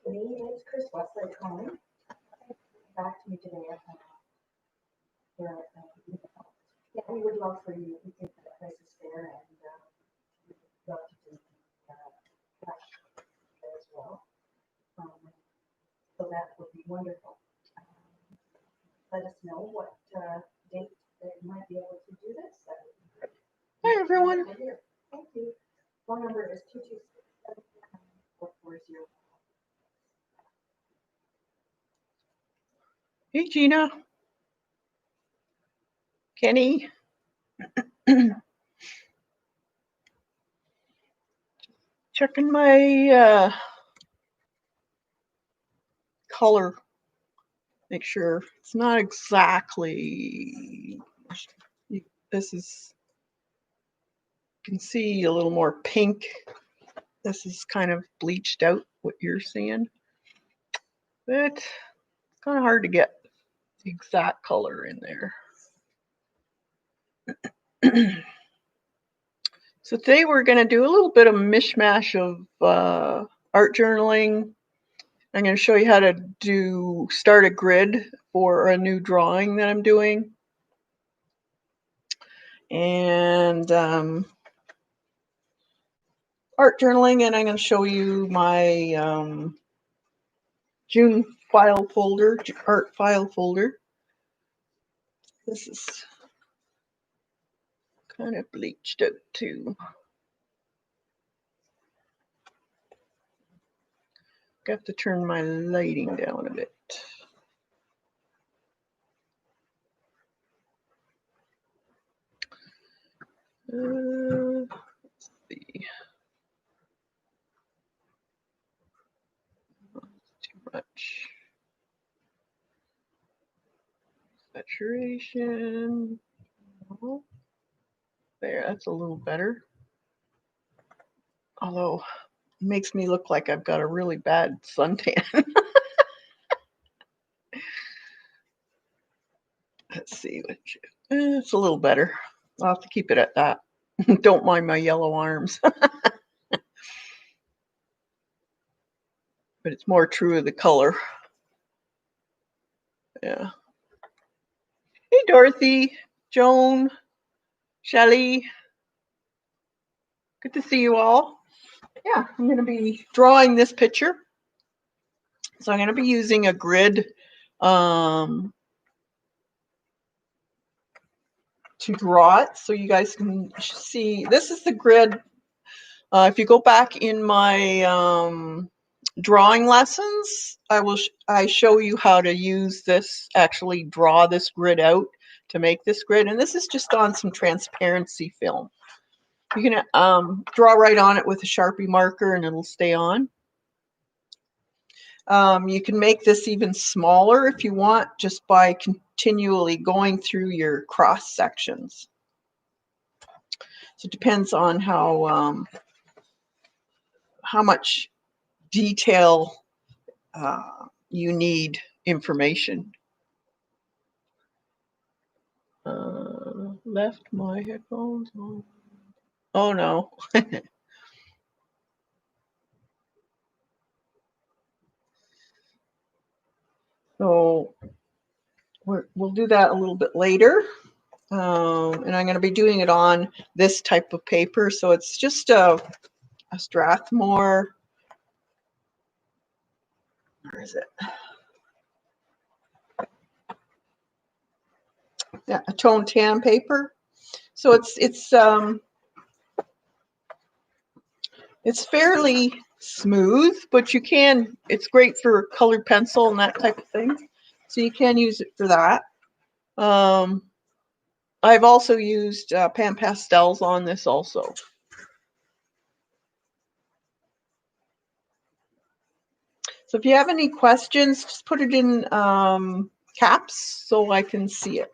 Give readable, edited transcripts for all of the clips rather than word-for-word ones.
Me, it's Chris Westlake calling. Back to me today. Yeah, we would love for you. We think that place is fair, and we'd love to do cash there as well. Um, so that would be wonderful. Let us know what date that you might be able to do this. That would be great. Hi, everyone. Thank you. Phone number is 226-440. Hey, Gina. Kenny. Checking my color. Make sure it's not exactly. This is, you can see a little more pink. This is kind of bleached out, what you're seeing. But it's kind of hard to get the exact color in there. So today we're going to do a little bit of mishmash of art journaling. I'm going to show you how to start a grid for a new drawing that I'm doing. And art journaling, and I'm going to show you my June file folder, art file folder. This is kind of bleached out too. Got to turn my lighting down a bit. Let's see. Too much saturation. There, that's a little better. Although it makes me look like I've got a really bad suntan. Let's see. It's a little better. I'll have to keep it at that. Don't mind my yellow arms. But it's more true of the color. Yeah. Hey, Dorothy, Joan, Shelly. Good to see you all. Yeah, I'm going to be drawing this picture. So I'm going to be using a grid to draw it so you guys can see. This is the grid. If you go back in my drawing lessons, I show you how to use this, actually draw this grid out to make this grid. And this is just on some transparency film. You can draw right on it with a Sharpie marker and it'll stay on. You can make this even smaller if you want, just by continually going through your cross sections. So it depends on how much detail you need information. Left my headphones on. Oh no. So we'll do that a little bit later. And I'm going to be doing it on this type of paper. So it's just a Strathmore. Where is it? Yeah, a tone tan paper. So it's fairly smooth, but it's great for colored pencil and that type of thing. So you can use it for that. I've also used pan pastels on this also. So if you have any questions, just put it in caps so I can see it.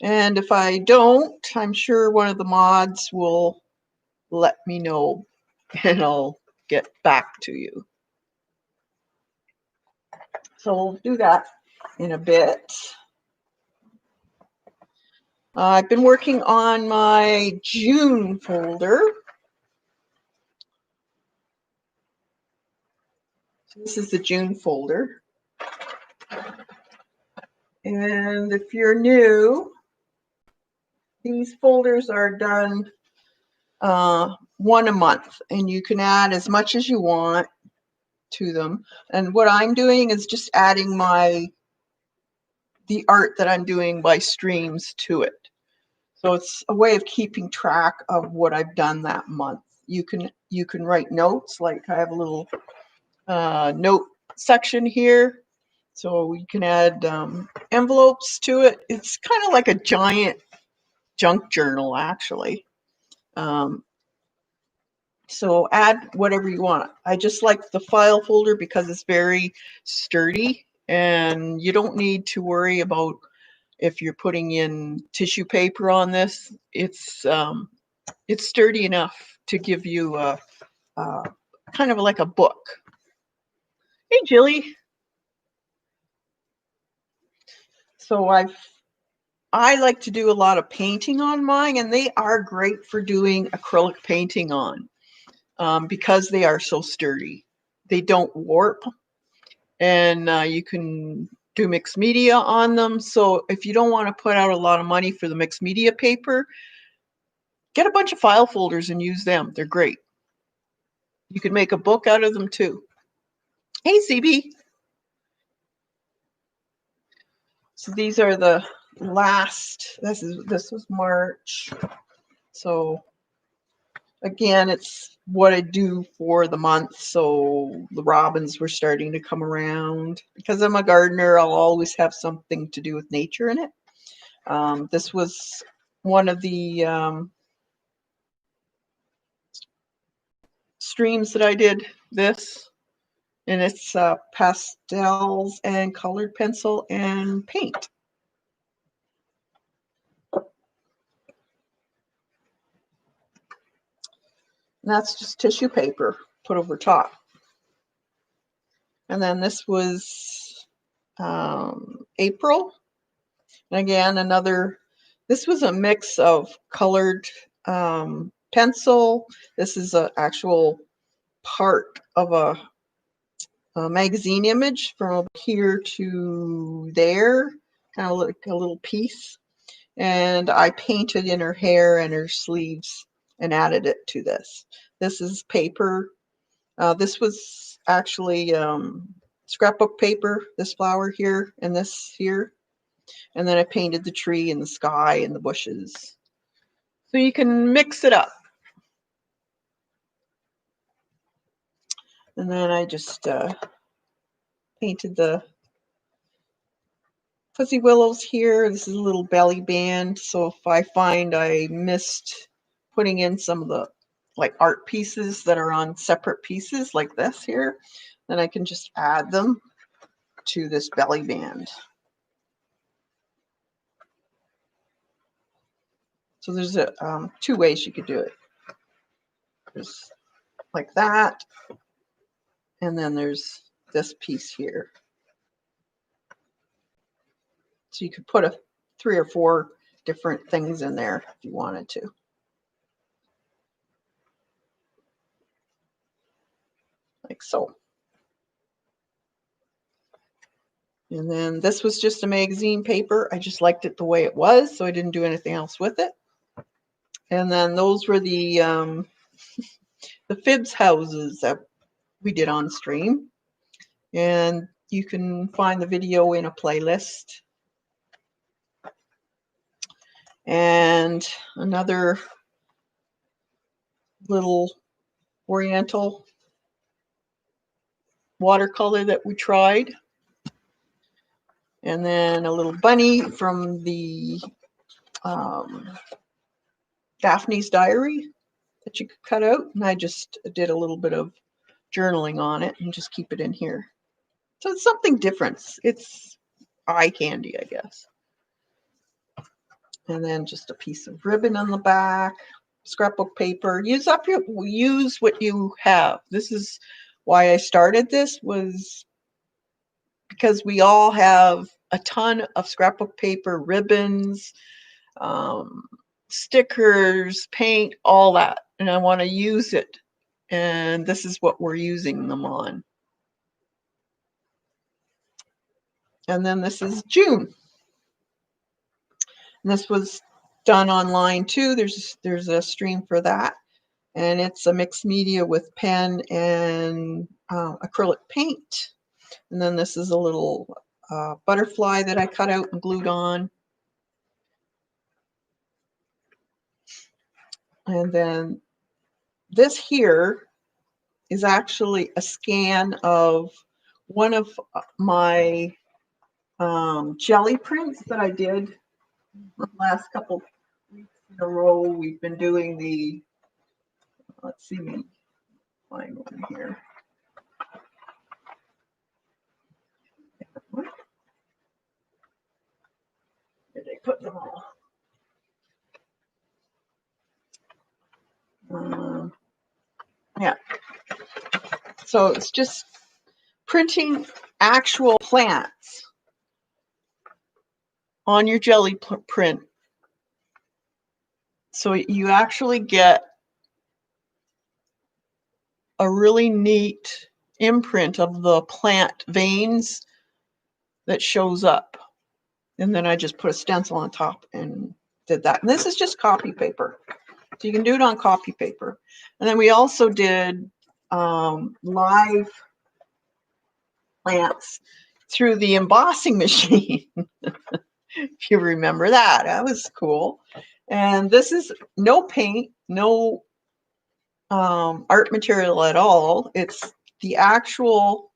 And if I don't, I'm sure one of the mods will let me know and I'll get back to you. So we'll do that in a bit. I've been working on my June folder. This is the June folder. And if you're new, these folders are done one a month, and you can add as much as you want to them. And what I'm doing is just adding the art that I'm doing by streams to it. So it's a way of keeping track of what I've done that month. You can write notes, like I have a little note section here. So you can add envelopes to it. It's kind of like a giant junk journal, actually. So add whatever you want. I just like the file folder because it's very sturdy, and you don't need to worry about if you're putting in tissue paper on this. It's sturdy enough to give you a kind of like a book. Hey, Jilly. So I like to do a lot of painting on mine, and they are great for doing acrylic painting on because they are so sturdy. They don't warp, and you can do mixed media on them. So if you don't want to put out a lot of money for the mixed media paper, get a bunch of file folders and use them. They're great. You can make a book out of them too. Hey, CB. So these are the last, this was March. So again, it's what I do for the month. So the robins were starting to come around. Because I'm a gardener, I'll always have something to do with nature in it. This was one of the streams that I did this. And it's pastels and colored pencil and paint. And that's just tissue paper put over top. And then this was April. And again, this was a mix of colored pencil. This is an actual part of a magazine image from here to there, kind of like a little piece. And I painted in her hair and her sleeves and added it to this. This is paper. This was actually scrapbook paper, this flower here and this here. And then I painted the tree and the sky and the bushes. So you can mix it up. And then I just painted the fuzzy willows here. This is a little belly band. So if I find I missed putting in some of the like art pieces that are on separate pieces like this here, then I can just add them to this belly band. So there's two ways you could do it. There's like that, and then there's this piece here. So you could put 3 or 4 different things in there if you wanted to. Like so. And then this was just a magazine paper. I just liked it the way it was, so I didn't do anything else with it. And then those were the Fibs houses that we did on stream. And you can find the video in a playlist. And another little oriental watercolor that we tried. And then a little bunny from the Daphne's Diary that you could cut out. And I just did a little bit of journaling on it and just keep it in here. So it's something different. It's eye candy, I guess. And then just a piece of ribbon on the back, scrapbook paper. Use what you have. This is why I started this, was because we all have a ton of scrapbook paper, ribbons, stickers, paint, all that. And I want to use it. And this is what we're using them on. And then this is June. And this was done online too. There's a stream for that. And it's a mixed media with pen and acrylic paint. And then this is a little butterfly that I cut out and glued on. And then this here is actually a scan of one of my jelly prints that I did the last couple weeks in a row. We've been doing the, let's see me find one here. Where did I put them all? Yeah. So it's just printing actual plants on your jelly print. So you actually get a really neat imprint of the plant veins that shows up. And then I just put a stencil on top and did that. And this is just copy paper. So you can do it on copy paper. And then we also did live plants through the embossing machine. If you remember that, that was cool. And this is no paint, no art material at all. It's the actual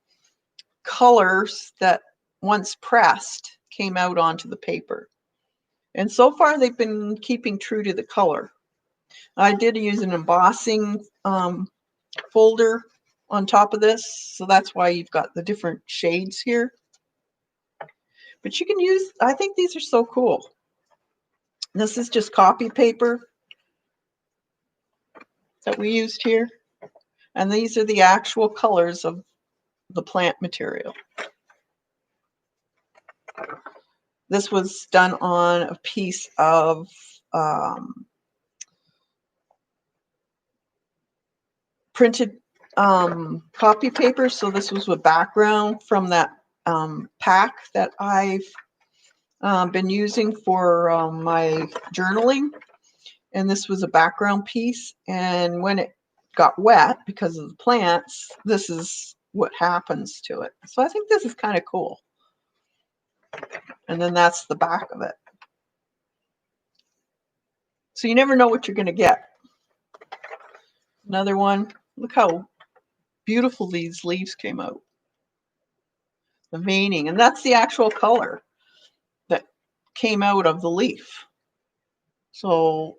colors that once pressed came out onto the paper. And so far they've been keeping true to the color. I did use an embossing folder on top of this, so that's why you've got the different shades here. But you can use, I think these are so cool. This is just copy paper that we used here. And these are the actual colors of the plant material. This was done on a piece of printed copy paper. So this was a background from that pack that I've been using for my journaling. And this was a background piece. And when it got wet because of the plants, this is what happens to it. So I think this is kind of cool. And then that's the back of it. So you never know what you're going to get. Another one. Look how beautiful these leaves came out. The veining. And that's the actual color that came out of the leaf. So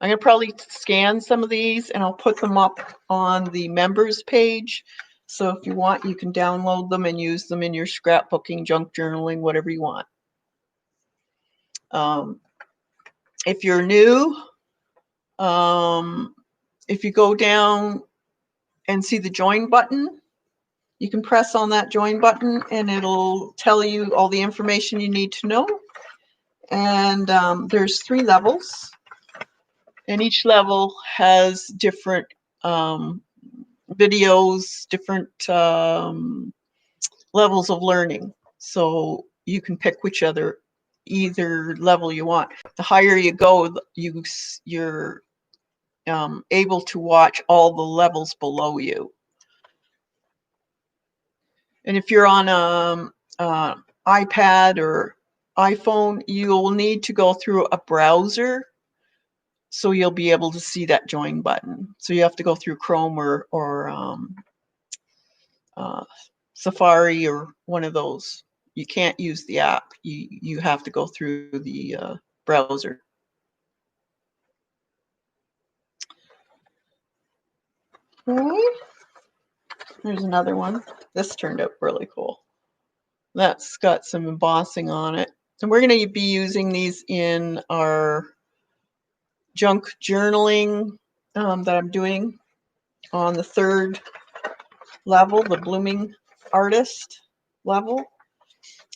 I'm going to probably scan some of these and I'll put them up on the members page. So if you want, you can download them and use them in your scrapbooking, junk journaling, whatever you want. If you're new, if you go down and see the join button, you can press on that join button and it'll tell you all the information you need to know. And there's 3 levels. And each level has different videos, different levels of learning. So you can pick either level you want. The higher you go, you're able to watch all the levels below you. And if you're on an iPad or iPhone, you'll need to go through a browser. So you'll be able to see that join button. So you have to go through Chrome or Safari or one of those. You can't use the app. You have to go through the browser. Okay. There's another one. This turned out really cool. That's got some embossing on it. And we're going to be using these in our junk journaling that I'm doing on the 3rd level, the Blooming Artist level.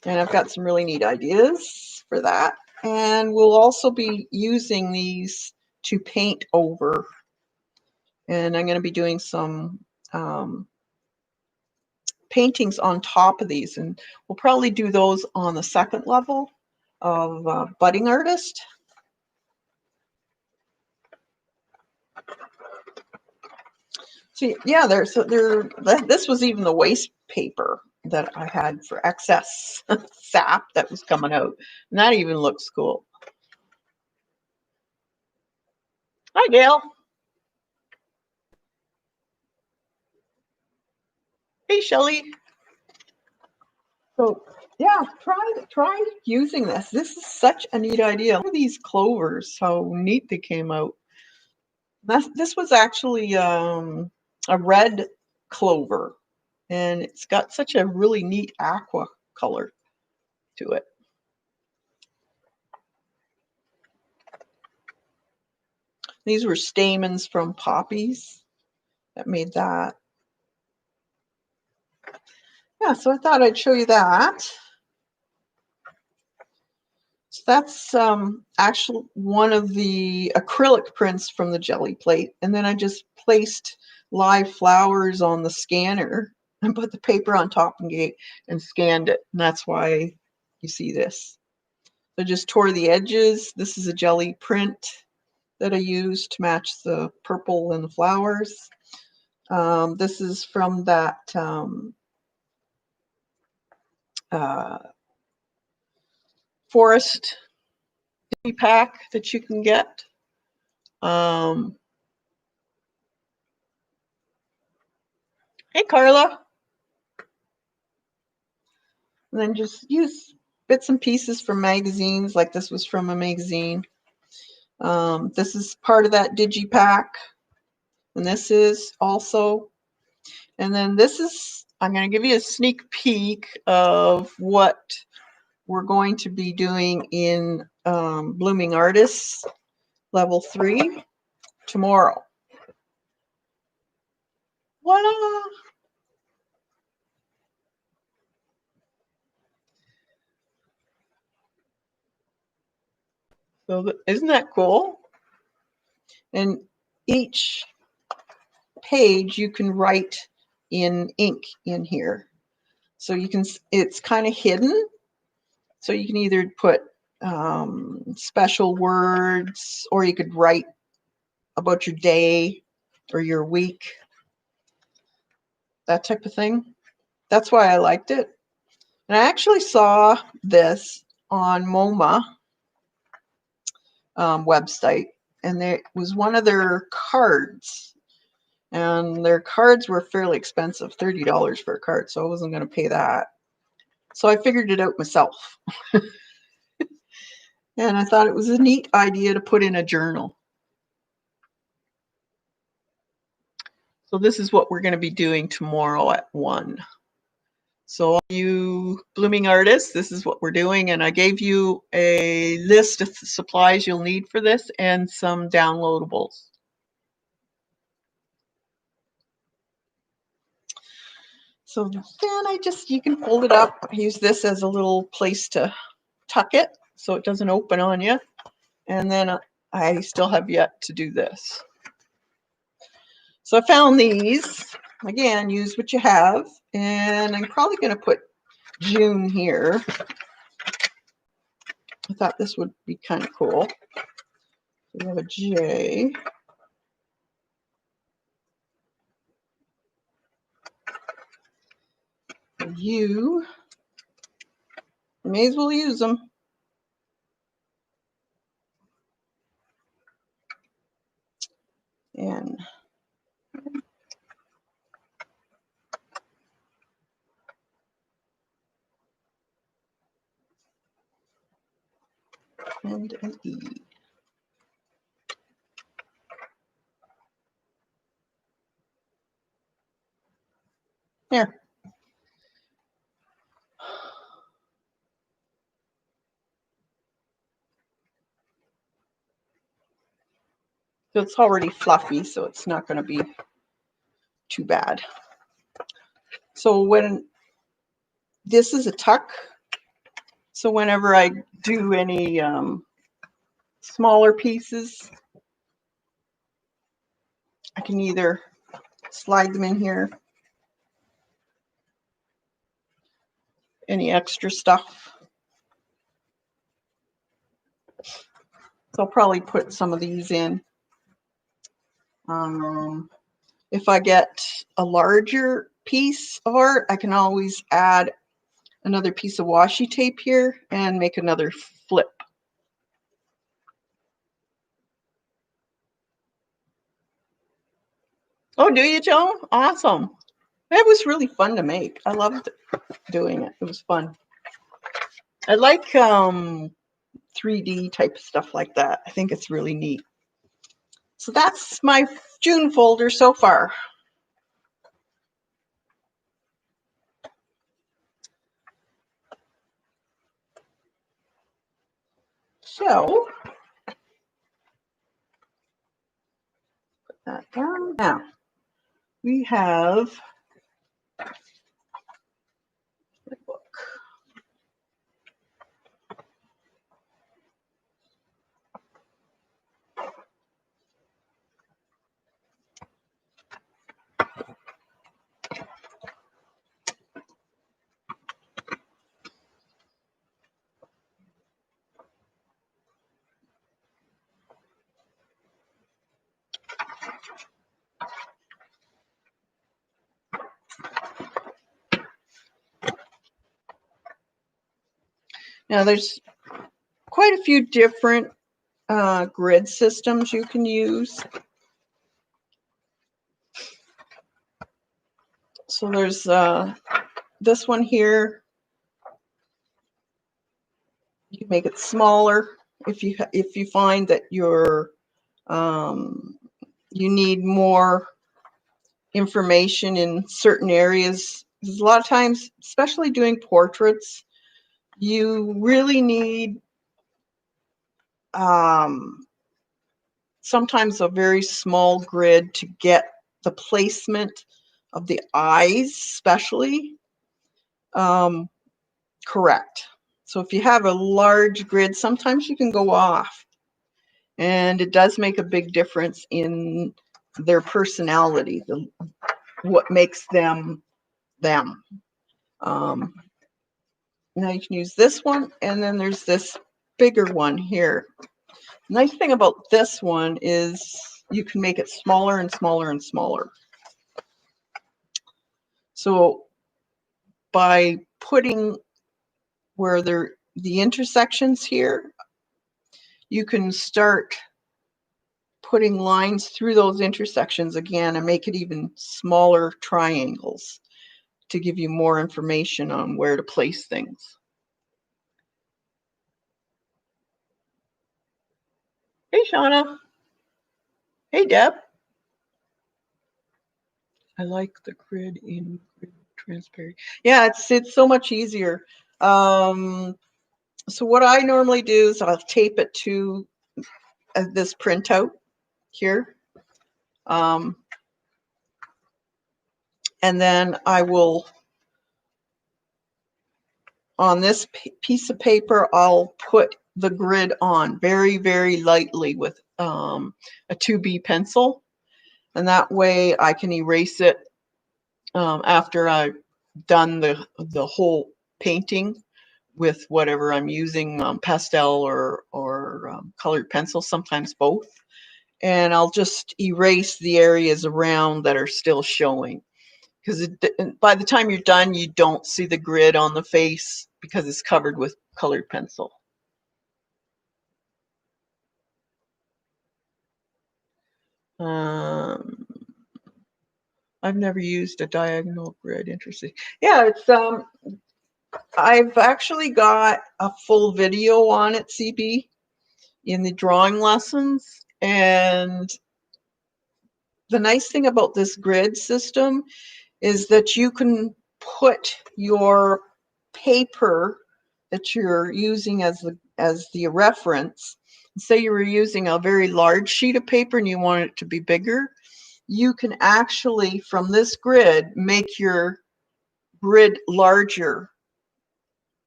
And I've got some really neat ideas for that. And we'll also be using these to paint over. And I'm going to be doing some paintings on top of these, and we'll probably do those on the second level of budding artist. So yeah, this was even the waste paper that I had for excess sap that was coming out, and that even looks cool. Hi, Gail. Hey, Shelly. So yeah, try using this. This is such a neat idea. Look at these clovers, how neat they came out. This was actually a red clover, and it's got such a really neat aqua color to it. These were stamens from poppies that made that. Yeah, so I thought I'd show you that. So that's actually one of the acrylic prints from the jelly plate. And then I just placed live flowers on the scanner and put the paper on top and scanned it. And that's why you see this. I just tore the edges. This is a jelly print that I used to match the purple and the flowers. This is from that forest pack that you can get. Hey, Carla. And then just use bits and pieces from magazines, like this was from a magazine. This is part of that digipack. And this is also, and then this is, I'm going to give you a sneak peek of what we're going to be doing in Blooming Artists Level 3 tomorrow. Voila! So isn't that cool? And each page you can write in ink in here. So you can, it's kind of hidden. So you can either put special words, or you could write about your day or your week, that type of thing. That's why I liked it. And I actually saw this on MoMA website, and there was one of their cards, and their cards were fairly expensive, $30 for a card, so I wasn't going to pay that. So I figured it out myself. And I thought it was a neat idea to put in a journal. So this is what we're going to be doing tomorrow at 1. So all you blooming artists, this is what we're doing. And I gave you a list of supplies you'll need for this and some downloadables. So then you can fold it up, use this as a little place to tuck it so it doesn't open on you. And then I still have yet to do this. So I found these. Again, use what you have. And I'm probably going to put June here. I thought this would be kind of cool. We have a J. A U. May as well use them. And an E. There. So it's already fluffy, so it's not going to be too bad. So when this is a tuck, so whenever I do any smaller pieces, I can either slide them in here any extra stuff. So I'll probably put some of these in. If I get a larger piece of art, I can always add another piece of washi tape here and make another flip. Oh, do you, Joan? Awesome. It was really fun to make. I loved doing it. It was fun. I like 3D type stuff like that. I think it's really neat. So that's my June folder so far. So put that down. Now we have the book. Now there's quite a few different grid systems you can use. So there's this one here. You can make it smaller if you find that you're you need more information in certain areas. Because a lot of times, especially doing portraits, you really need sometimes a very small grid to get the placement of the eyes, especially correct. So if you have a large grid, sometimes you can go off, and it does make a big difference in their personality, what makes them them. Now you can use this one, and then there's this bigger one here. Nice thing about this one is you can make it smaller and smaller and smaller. So by putting where the intersections here, you can start putting lines through those intersections again and make it even smaller triangles to give you more information on where to place things. Hey, Shauna. Hey, Deb. I like the grid in grid transparent. Yeah, it's so much easier. So what I normally do is I'll tape it to this printout here. And then I will, on this piece of paper, I'll put the grid on very, very lightly with a 2B pencil. And that way I can erase it after I've done the whole painting with whatever I'm using, pastel or colored pencil, sometimes both. And I'll just erase the areas around that are still showing. Because by the time you're done, you don't see the grid on the face because it's covered with colored pencil. I've never used a diagonal grid. Interesting. Yeah, it's I've actually got a full video on it, CB, in the drawing lessons. And the nice thing about this grid system is that you can put your paper that you're using as the reference. Say you were using a very large sheet of paper and you want it to be bigger, you can actually, from this grid, make your grid larger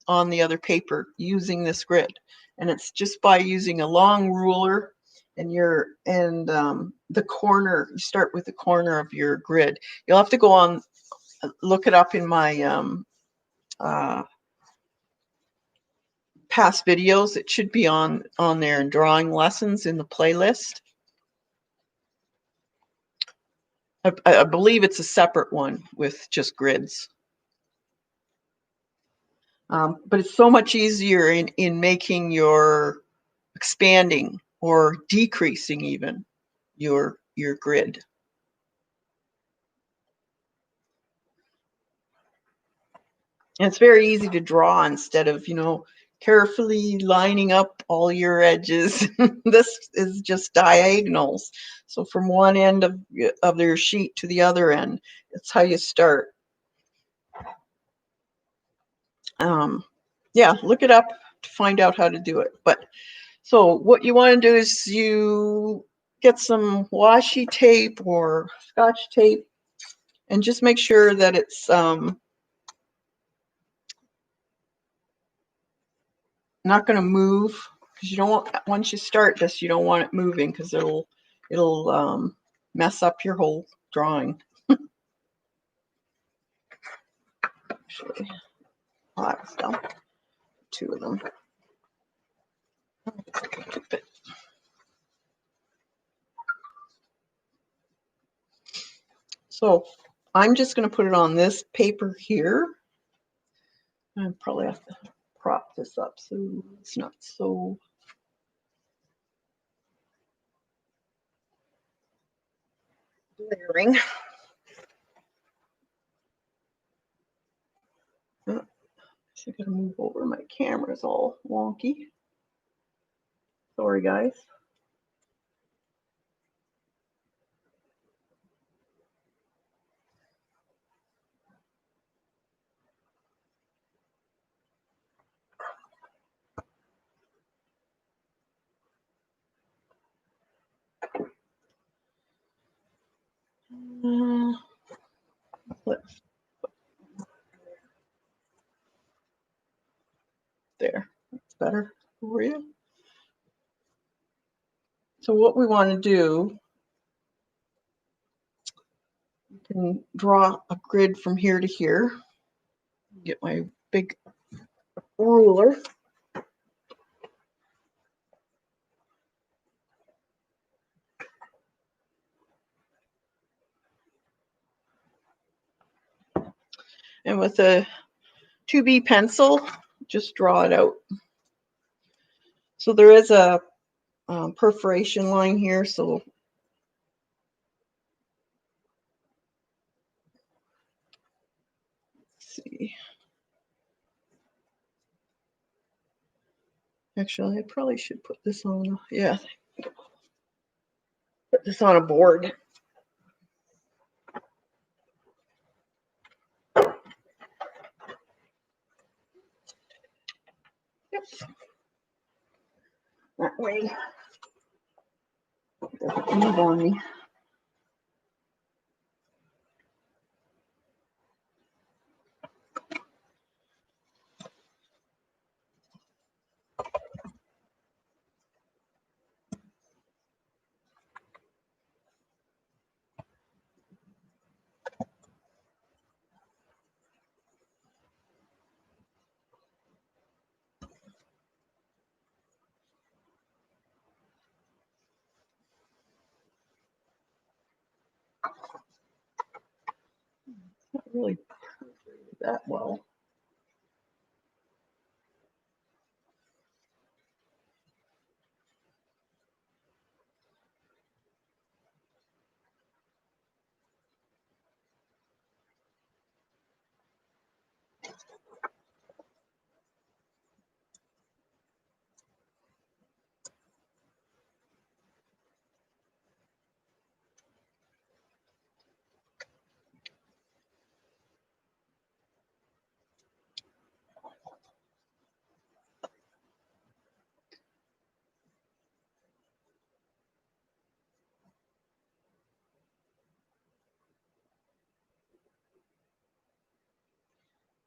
on the other paper using this grid. And it's just by using a long ruler and the corner, you start with the corner of your grid. You'll have to go on, look it up in my past videos. It should be on there in drawing lessons in the playlist. I believe it's a separate one with just grids. But it's so much easier in making your expanding or decreasing even your grid. And it's very easy to draw instead of, you know, carefully lining up all your edges. This is just diagonals. So from one end of your sheet to the other end, that's how you start. Yeah, look it up to find out how to do it. But so what you want to do is you get some washi tape or Scotch tape and just make sure that it's not going to move, because you don't want, once you start this, you don't want it moving because it'll mess up your whole drawing. Actually, oh, that was dumb. Two of them. So I'm just going to put it on this paper here. I probably have to prop this up so it's not so glaring. Oh, I gotta move over. My camera's all wonky. Sorry, guys. Let's there. That's better for you. So what we want to do, you can draw a grid from here to here. Get my big ruler. And with a 2B pencil, just draw it out. So there is a perforation line here, so let's see. Actually, I probably should put this on, yeah, put this on a board. Yep. That way it doesn't move on me. Not really perforated that well.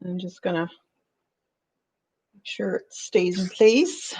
I'm just gonna make sure it stays in place.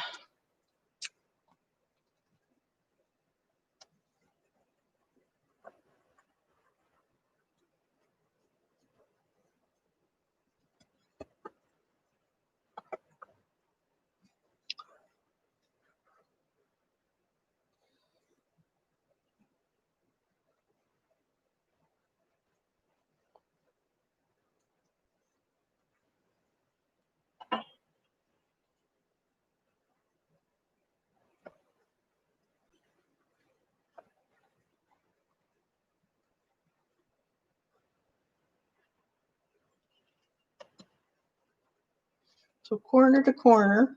So corner to corner.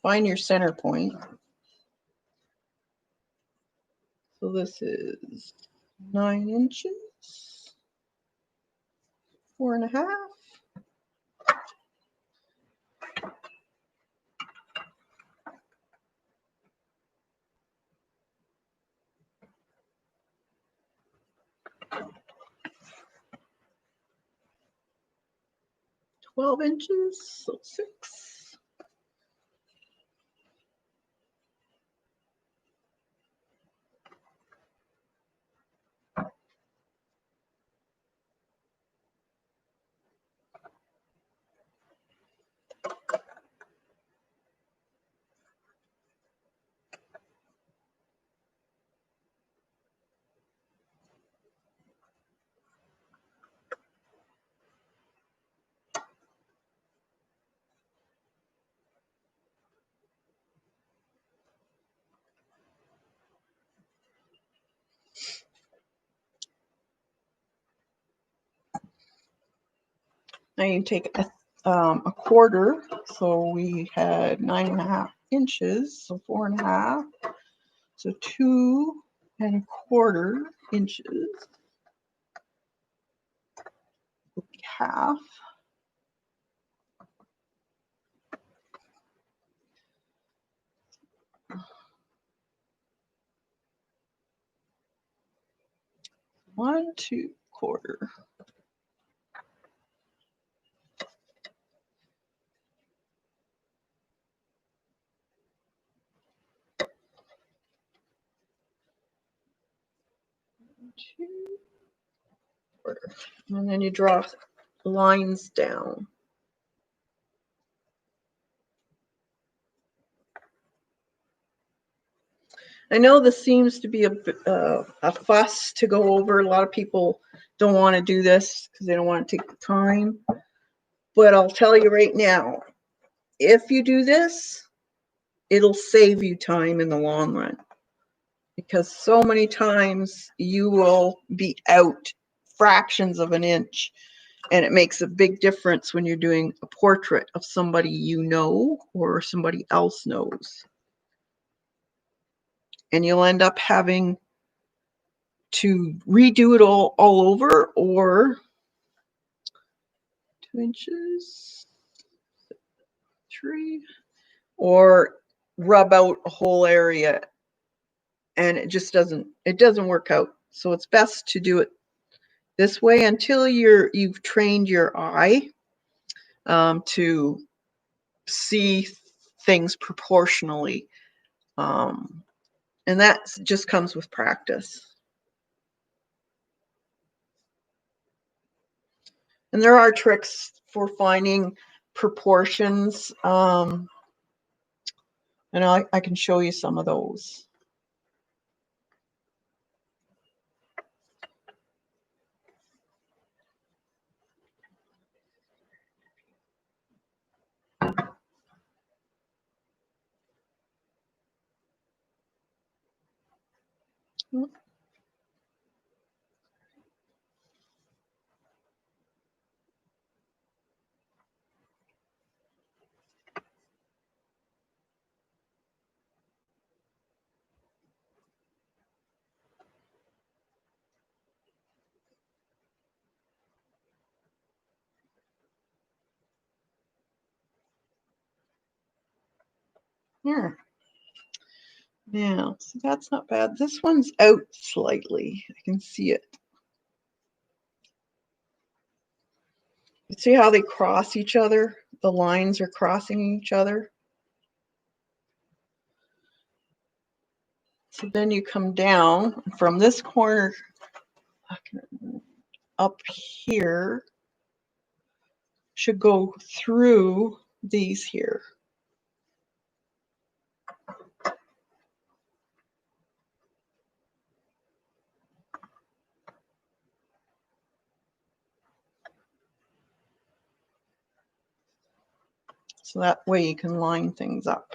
Find your center point. So this is 9 inches, 4.5. Twelve inches, so 6. Now you take a quarter, so we had 9.5 inches, so 4.5, so 2.25 inches will be half. One, 2/4. And then you draw lines down. I know this seems to be a fuss to go over. A lot of people don't want to do this because they don't want to take the time. But I'll tell you right now, if you do this, it'll save you time in the long run. Because so many times you will be out fractions of an inch, and it makes a big difference when you're doing a portrait of somebody you know or somebody else knows. And you'll end up having to redo it all over, or 2 inches, 3, or rub out a whole area, and it just doesn't work out. So it's best to do it this way until you've trained your eye to see things proportionally, and that just comes with practice. And there are tricks for finding proportions, and I can show you some of those. Here. Now, so that's not bad. This one's out slightly. I can see it. You see how they cross each other? The lines are crossing each other. So then you come down from this corner up here, should go through these here. So that way you can line things up.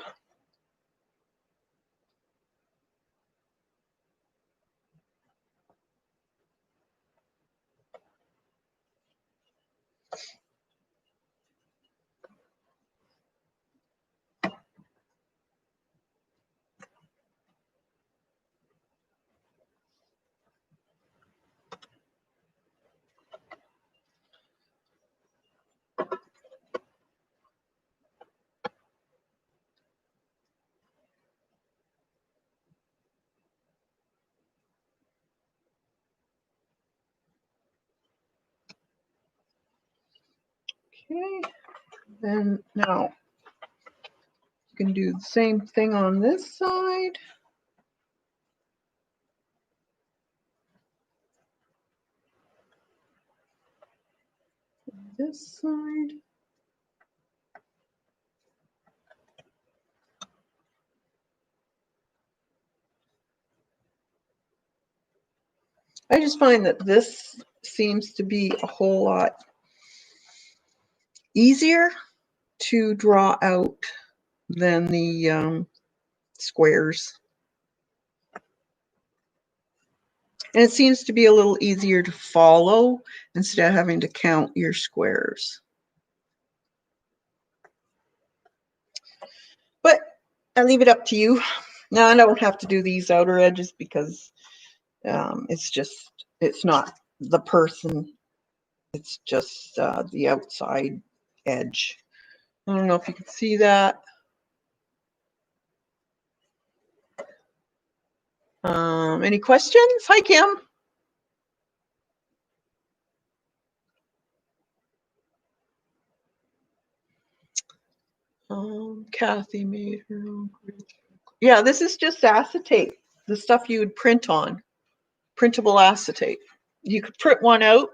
Okay, then now you can do the same thing on this side. This side. I just find that this seems to be a whole lot easier to draw out than the squares. And it seems to be a little easier to follow instead of having to count your squares. But I leave it up to you. Now I don't have to do these outer edges because it's not the person. It's just the outside edge. I don't know if you can see that. Any questions? Hi, Kim. Kathy made her own. Yeah, this is just acetate, the stuff you would print on, printable acetate. You could print one out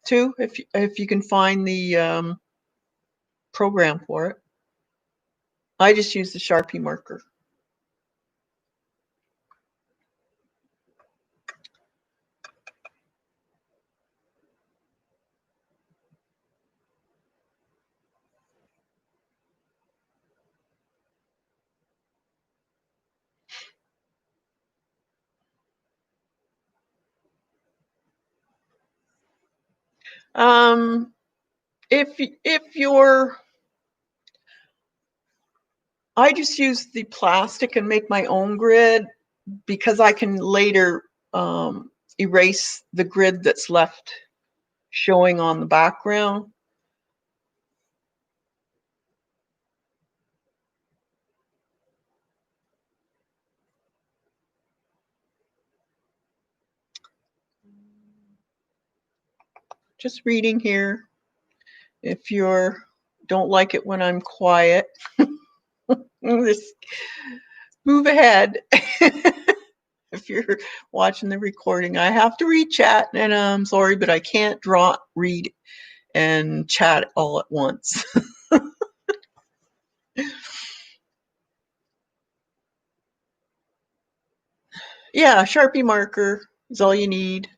too if you can find the program for it. I just use the Sharpie marker. If you're, I just use the plastic and make my own grid because I can later erase the grid that's left showing on the background. Just reading here. If you don't like it when I'm quiet, just move ahead. If you're watching the recording, I have to read chat, and I'm sorry, but I can't read, and chat all at once. Yeah, Sharpie marker is all you need.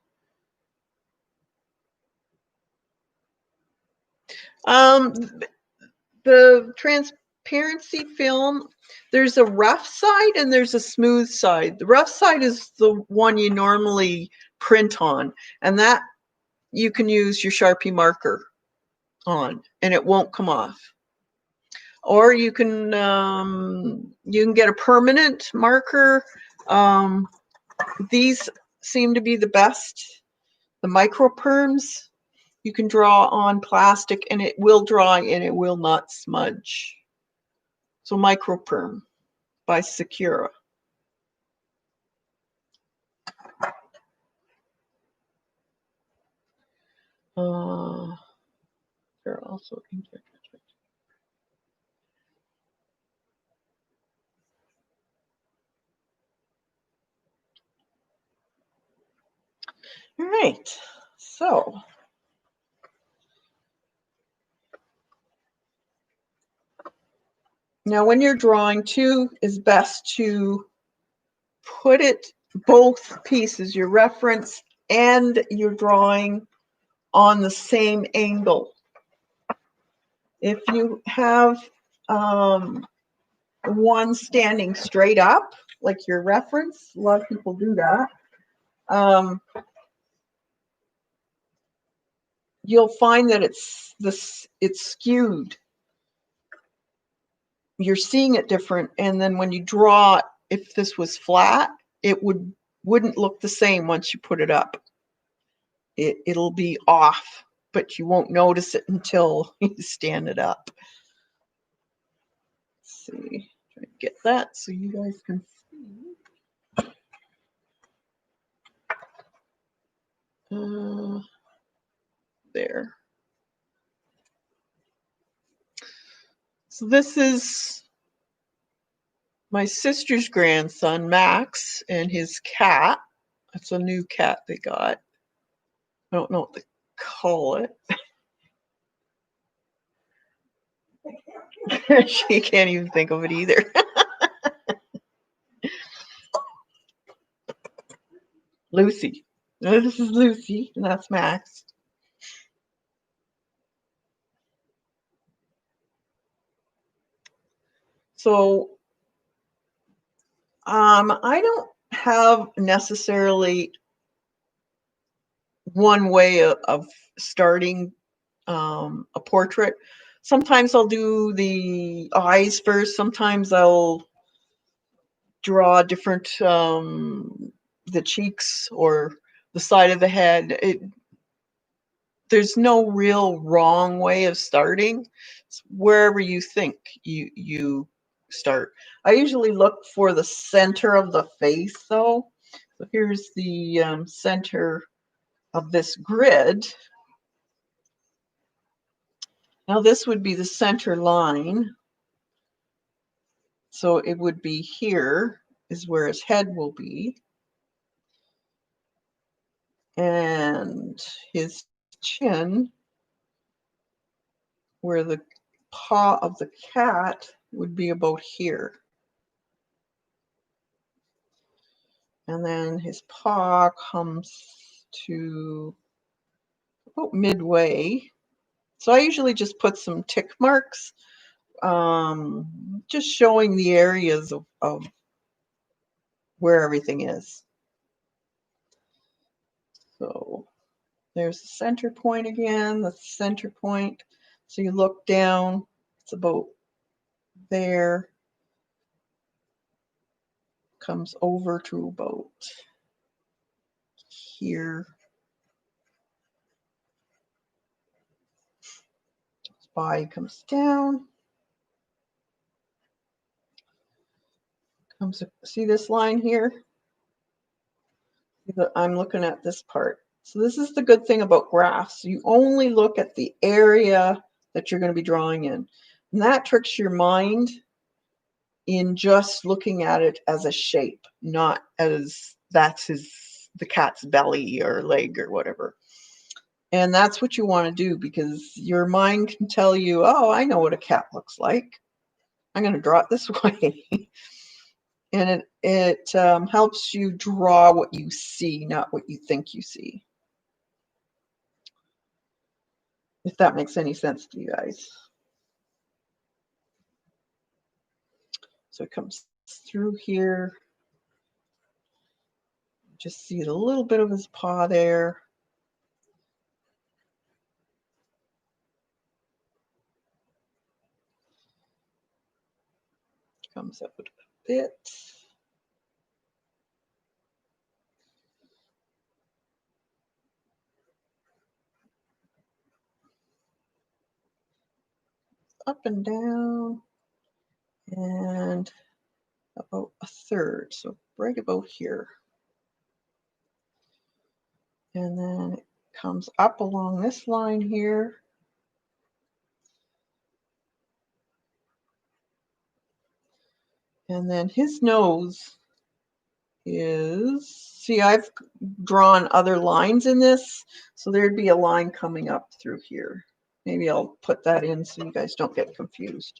The transparency film, there's a rough side and there's a smooth side. The rough side is the one you normally print on, and that you can use your Sharpie marker on and it won't come off. Or you can get a permanent marker. These seem to be the best. The microperms, you can draw on plastic and it will dry and it will not smudge. So Microperm by Sakura. They're also interjected. All right, so now when you're drawing too, it's best to put it, both pieces, your reference and your drawing, on the same angle. If you have one standing straight up, like your reference, a lot of people do that. You'll find that it's skewed. You're seeing it different, and then when you draw, if this was flat, it wouldn't look the same once you put it up. It'll be off, but you won't notice it until you stand it up. Let's see, try to get that so you guys can see. There. So this is my sister's grandson, Max, and his cat. That's a new cat they got. I don't know what to call it. She can't even think of it either. Lucy. This is Lucy, and that's Max. So, I don't have necessarily one way of starting a portrait. Sometimes I'll do the eyes first. Sometimes I'll draw different, the cheeks or the side of the head. There's no real wrong way of starting. It's wherever you think you start. I usually look for the center of the face, though. So here's the center of this grid. Now this would be the center line. So it would be here is where his head will be. And his chin, where the paw of the cat would be about here. And then his paw comes to about midway. So I usually just put some tick marks, just showing the areas of where everything is. So there's the center point again, the center point. So you look down, it's about there, comes over to about here. His body comes down. See this line here? I'm looking at this part. So this is the good thing about graphs. You only look at the area that you're going to be drawing in. And that tricks your mind in just looking at it as a shape, not as that's the cat's belly or leg or whatever. And that's what you want to do, because your mind can tell you, oh, I know what a cat looks like. I'm going to draw it this way. And it helps you draw what you see, not what you think you see. If that makes any sense to you guys. So it comes through here. Just see a little bit of his paw there. Comes up a bit. Up and down. And about a third. So right about here. And then it comes up along this line here. And then his nose is, see, I've drawn other lines in this, so there'd be a line coming up through here. Maybe I'll put that in so you guys don't get confused.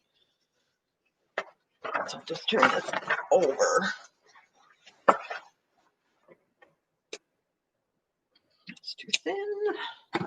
So just turn this over. It's too thin.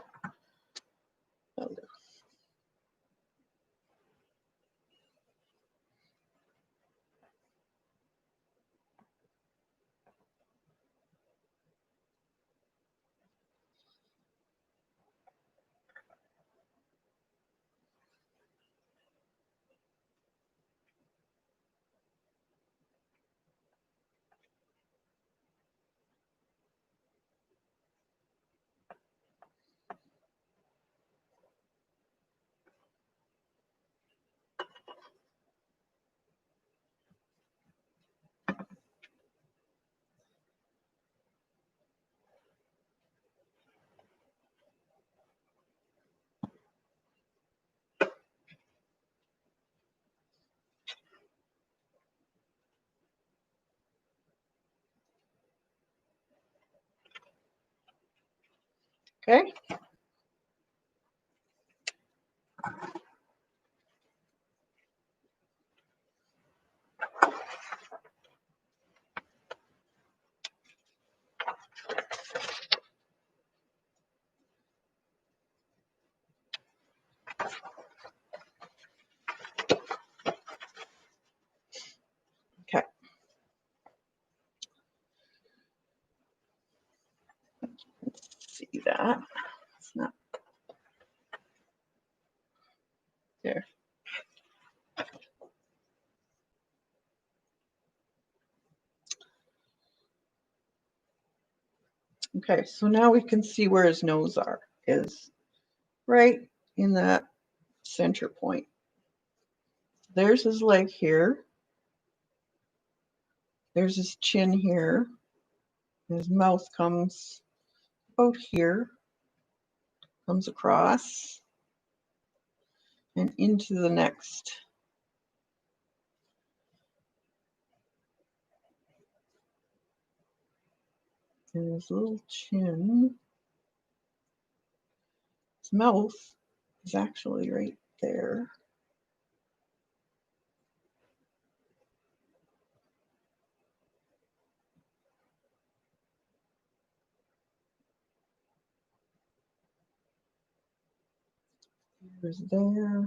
Okay. Okay. Let's see that. It's not there. Okay, so now we can see where his nose is right in that center point. There's his leg here. There's his chin here. His mouth comes out here, comes across, and into the next. And his little chin, his mouth is actually right there. There's there.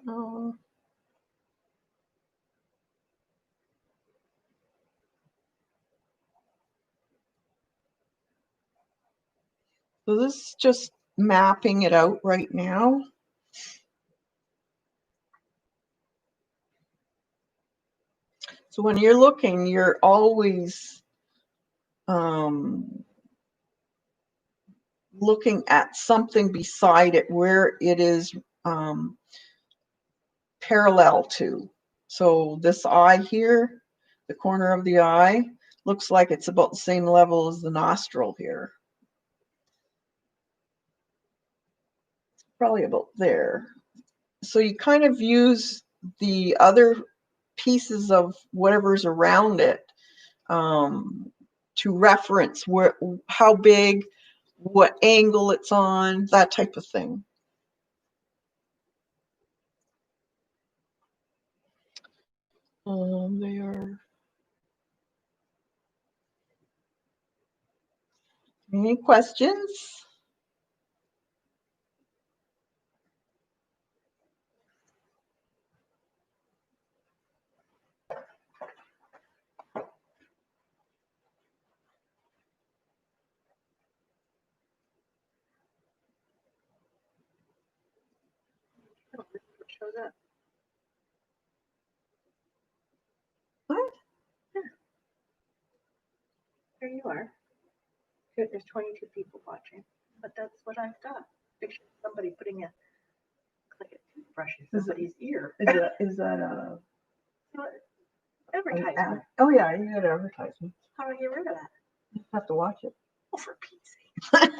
Oh. So this is just mapping it out right now. So when you're looking, you're always looking at something beside it where it is parallel to. So this eye here, the corner of the eye, looks like it's about the same level as the nostril here. Probably about there. So you kind of use the other pieces of whatever's around it to reference how big, what angle it's on, that type of thing. They are. Any questions? Shows up. What? There you are. Good, there's 22 people watching, but that's what I've got. Picture of somebody putting a toothbrush in somebody's ear. Is that a Advertisement. Oh yeah, you had advertisement. How do I get rid of that? You have to watch it. Oh, for Pete's sake.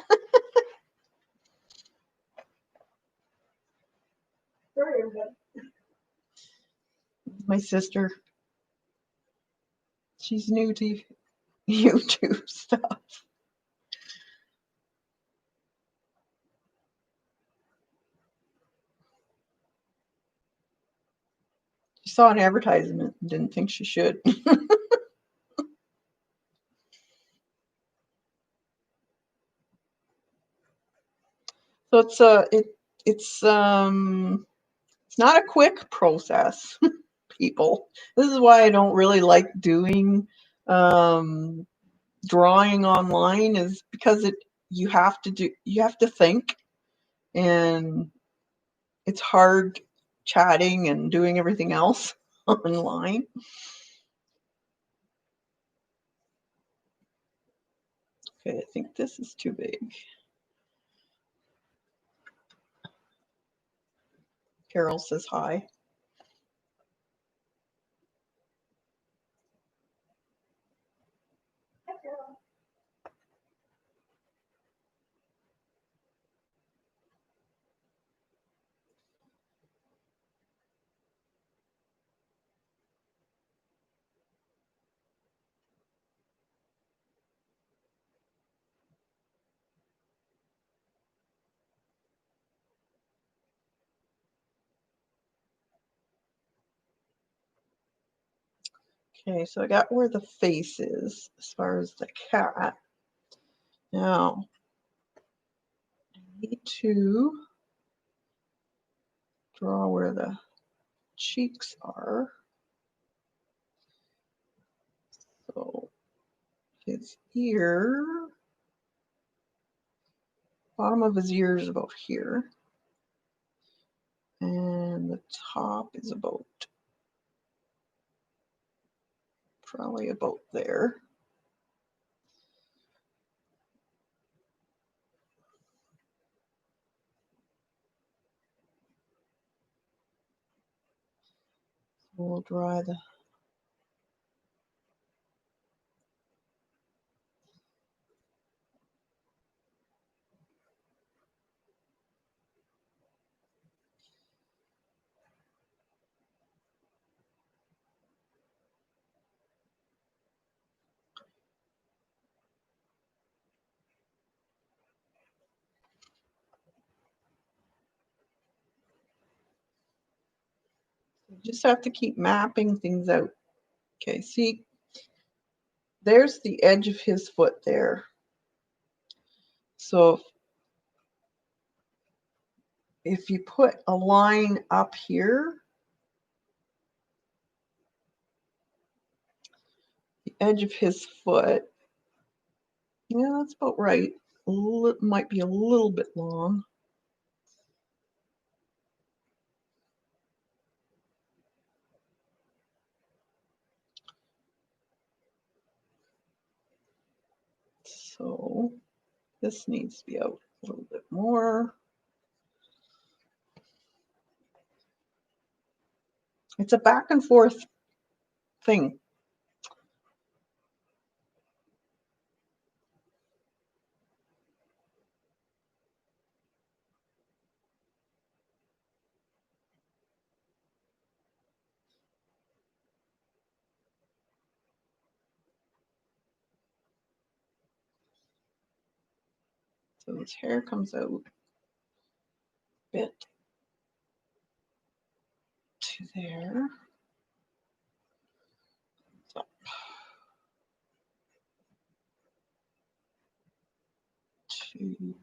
Sorry, everybody. My sister, she's new to YouTube stuff. She saw an advertisement and didn't think she should. So it's not a quick process, people. This is why I don't really like doing drawing online, is because you have to think, and it's hard chatting and doing everything else online. Okay, I think this is too big. Carol says hi. Hi, Carol. Okay, so I got where the face is as far as the cat. Now, I need to draw where the cheeks are. So his ear, bottom of his ear is about here. And the top is about, probably about there. We'll draw the you just have to keep mapping things out. Okay, see, there's the edge of his foot there. So if you put a line up here, the edge of his foot, yeah, that's about right. Might be a little bit long. So this needs to be out a little bit more. It's a back and forth thing. So his hair comes out a bit to there. Up to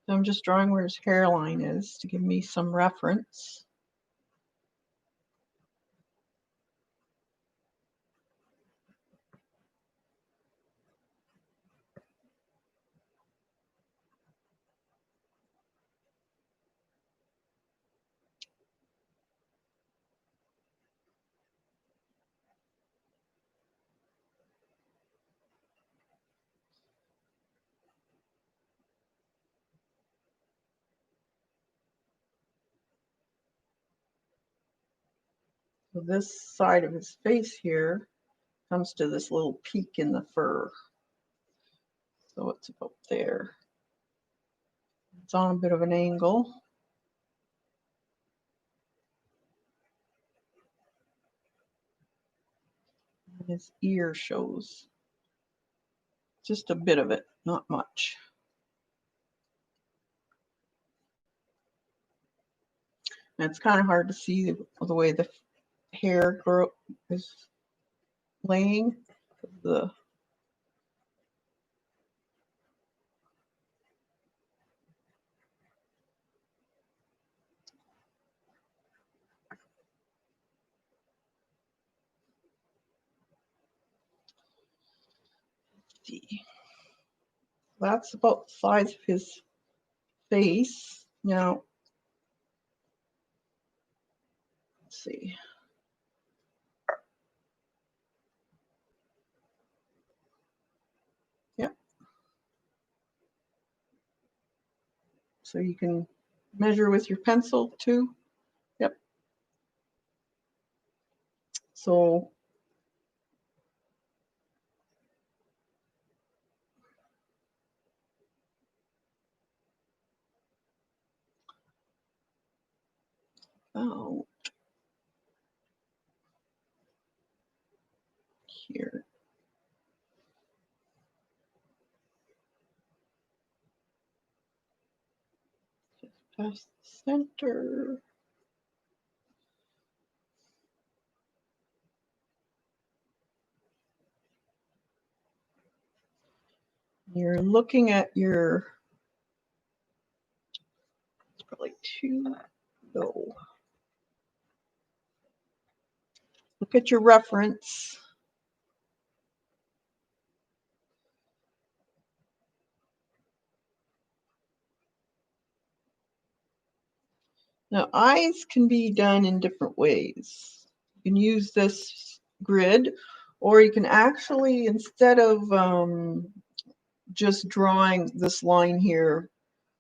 I'm just drawing where his hairline is to give me some reference. So this side of his face here comes to this little peak in the fur. So it's about there. It's on a bit of an angle. And his ear shows just a bit of it, not much. And it's kind of hard to see the way the hair is laying. The that's about the size of his face. Now, let's see. Yep. So you can measure with your pencil too. Yep. So about here. Just past the center. You're looking at your, it's probably too low. Look at your reference. Now, eyes can be done in different ways. You can use this grid, or you can actually, instead of just drawing this line here,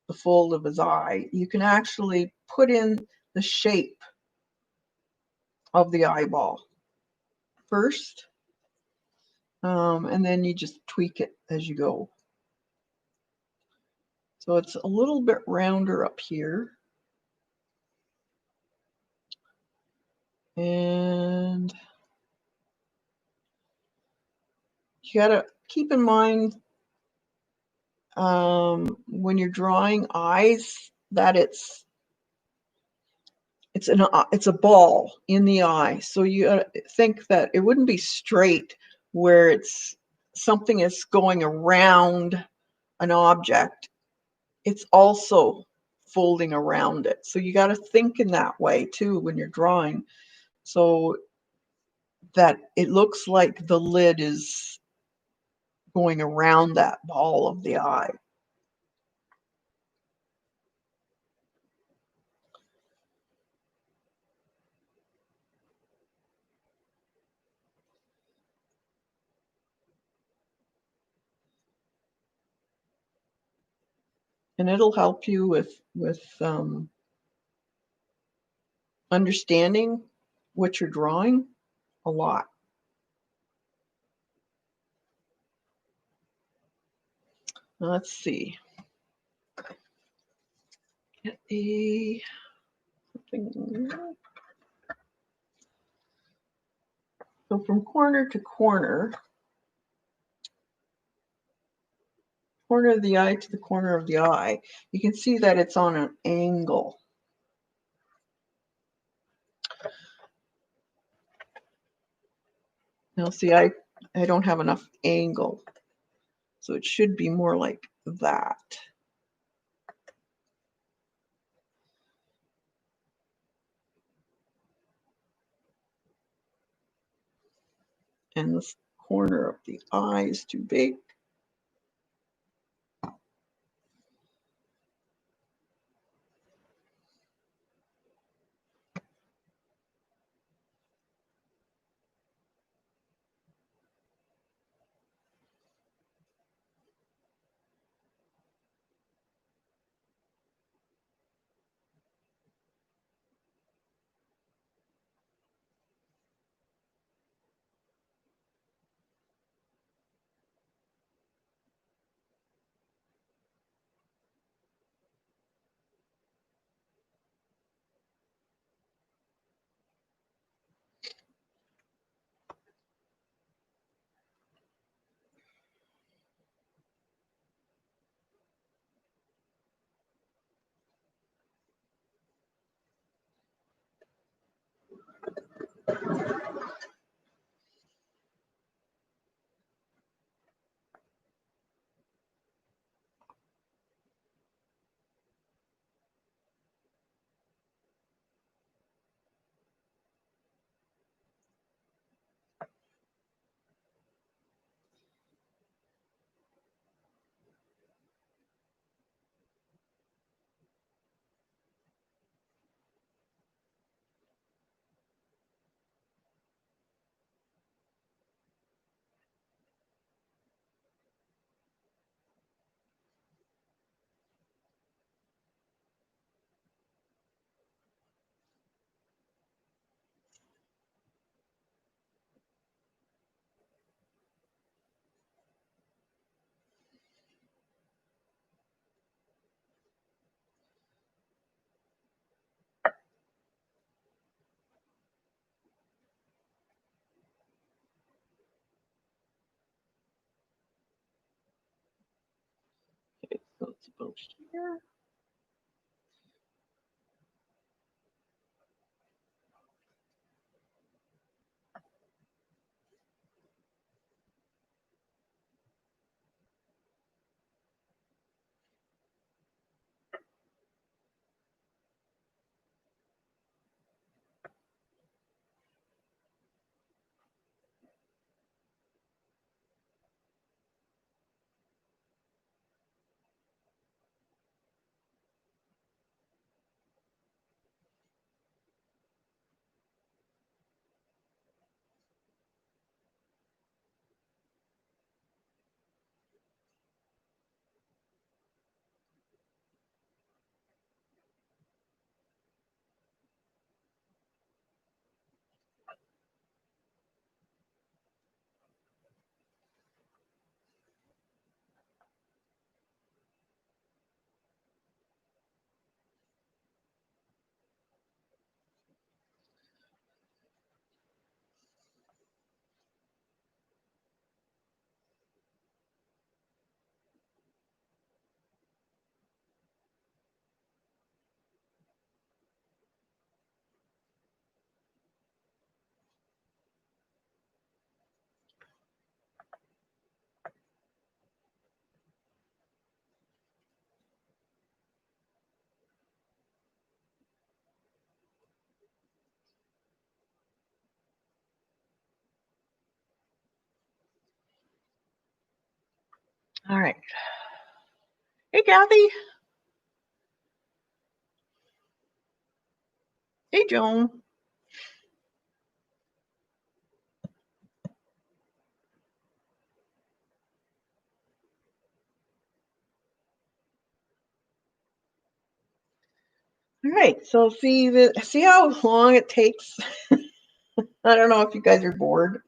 the fold of his eye, you can actually put in the shape of the eyeball first, and then you just tweak it as you go. So it's a little bit rounder up here. And you gotta keep in mind when you're drawing eyes that it's a ball in the eye. So you think that it wouldn't be straight where it's something is going around an object. It's also folding around it. So you got to think in that way too when you're drawing, so that it looks like the lid is going around that ball of the eye. And it'll help you with understanding what you're drawing a lot. Let's see. Get a something. So from corner to corner of the eye to the corner of the eye, you can see that it's on an angle. Now see, I don't have enough angle, so it should be more like that. And this corner of the eye is too big. It's about here. All right. Hey, Kathy. Hey, Joan. All right. So see how long it takes. I don't know if you guys are bored.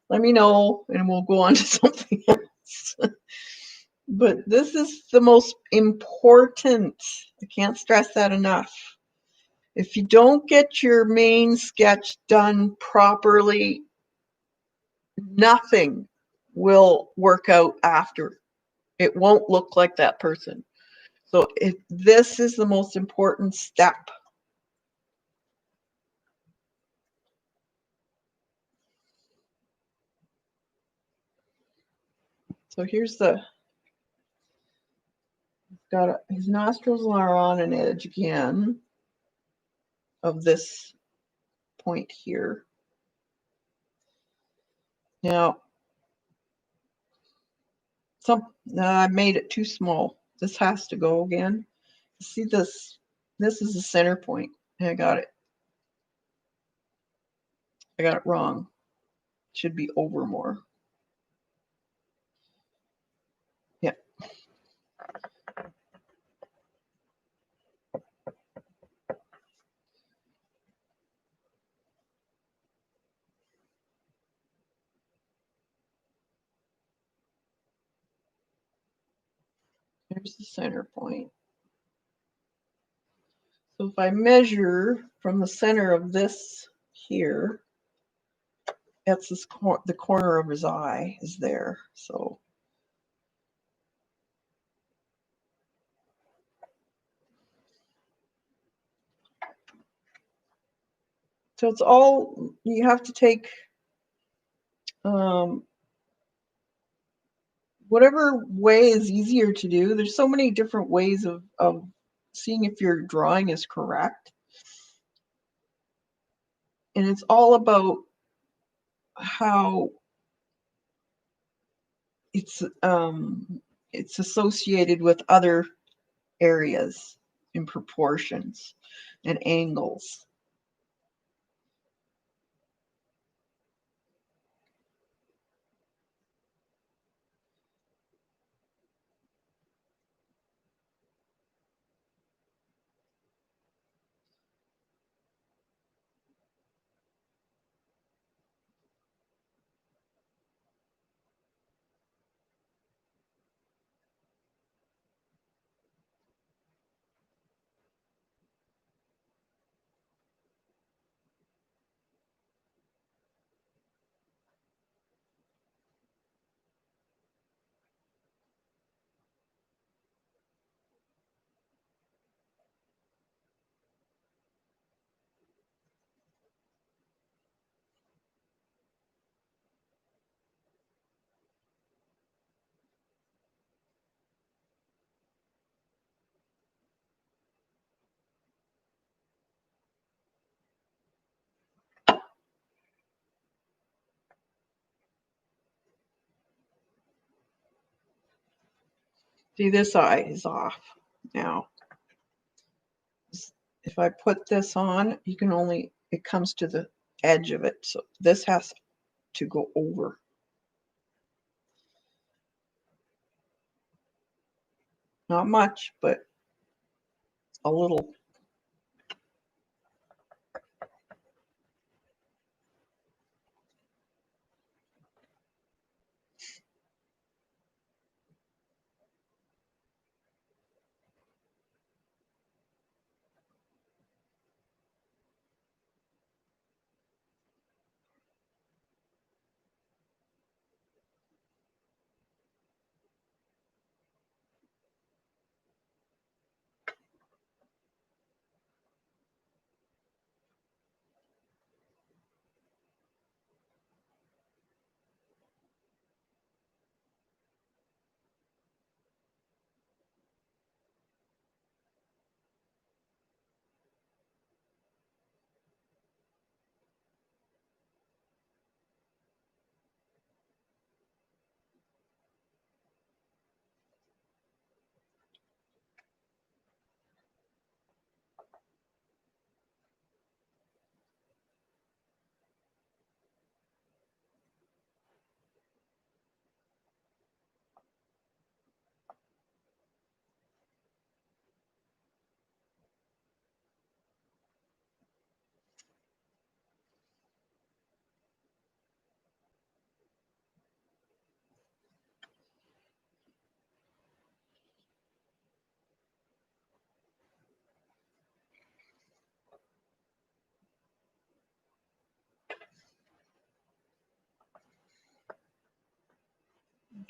Let me know, and we'll go on to something else. But this is the most important. I can't stress that enough. If you don't get your main sketch done properly, nothing will work out after. It won't look like that person. So this is the most important step. So here's his nostrils are on an edge again of this point here. Now, I made it too small. This has to go again. See this? This is the center point. And I got it wrong. It should be over more. Yeah. There's the center point. So if I measure from the center of this here, that's the corner of his eye is there. So it's all, you have to take whatever way is easier to do. There's so many different ways of seeing if your drawing is correct. And it's all about how it's associated with other areas in proportions and angles. See, this eye is off now. If I put this on, you can only, it comes to the edge of it. So this has to go over. Not much, but a little.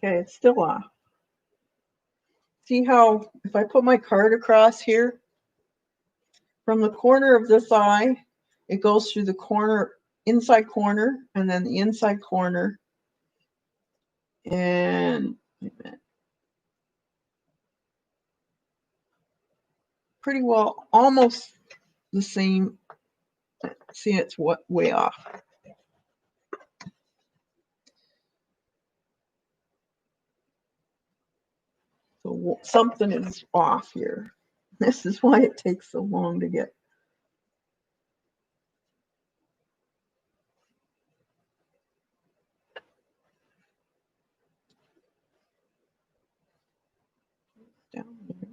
Okay, it's still off. See how if I put my card across here, from the corner of this eye, it goes through the corner, inside corner, and then the inside corner. And wait a minute. Pretty well almost the same. See, it's what way off. So something is off here. This is why it takes so long to get. Down there.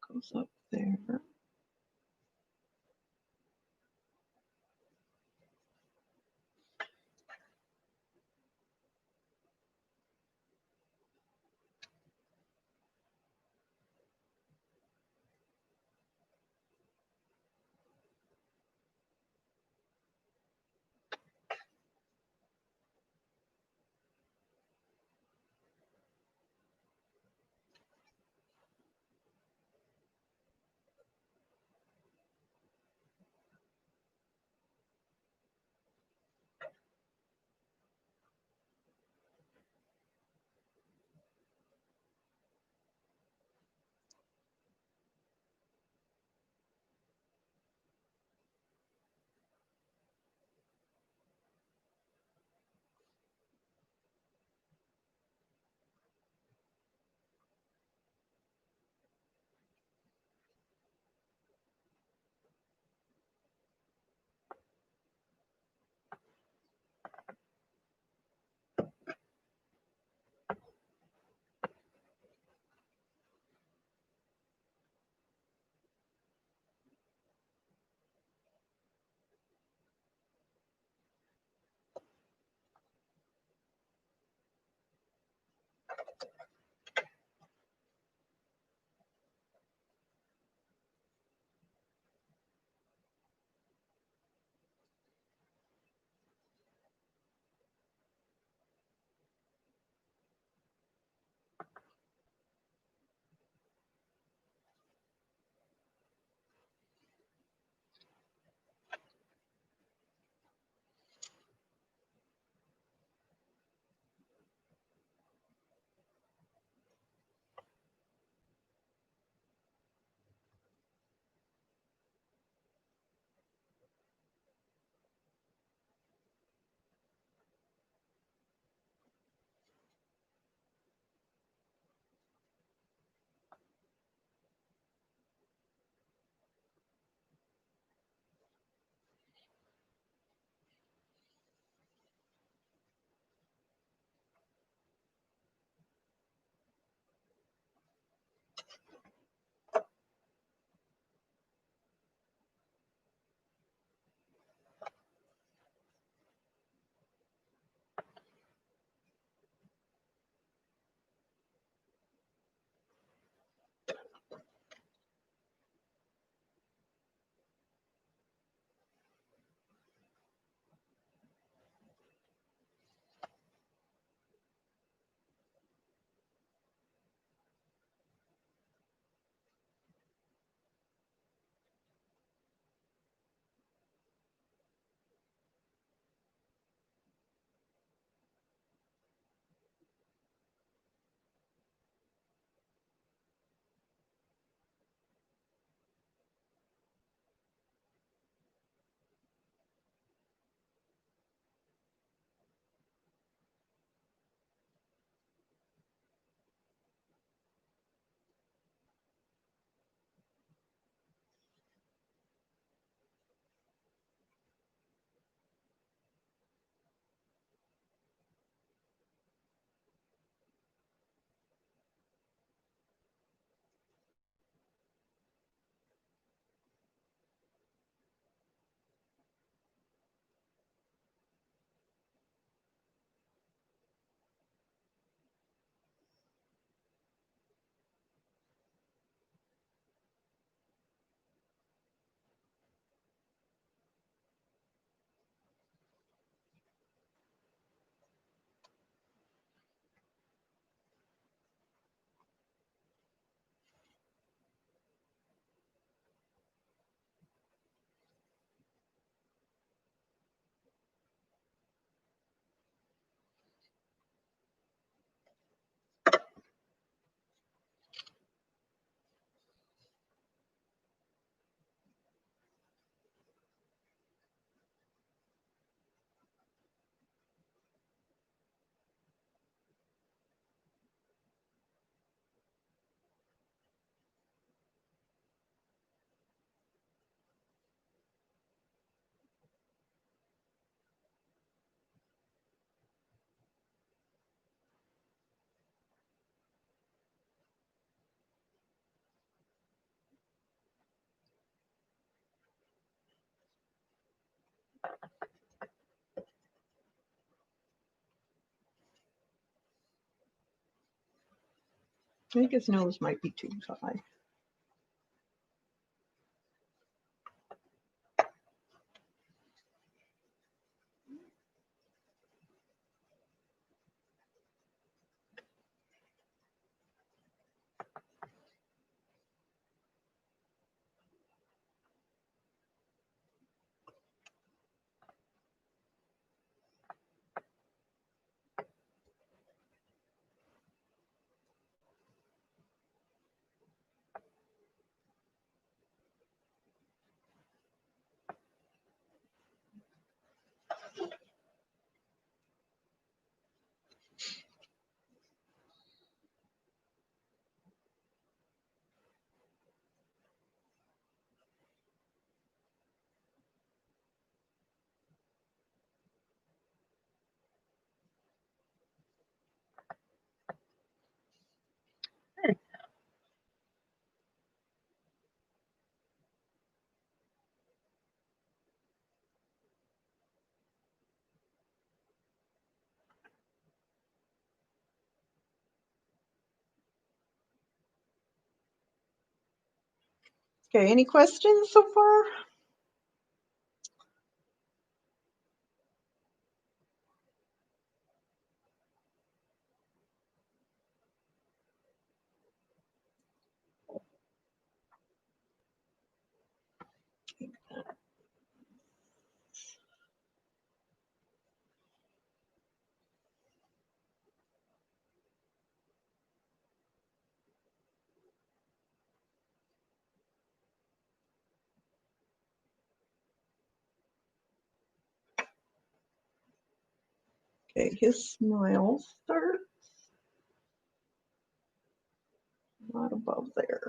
Goes up there. think his nose might be too high. Okay, any questions so far? Okay, his smile starts not above there.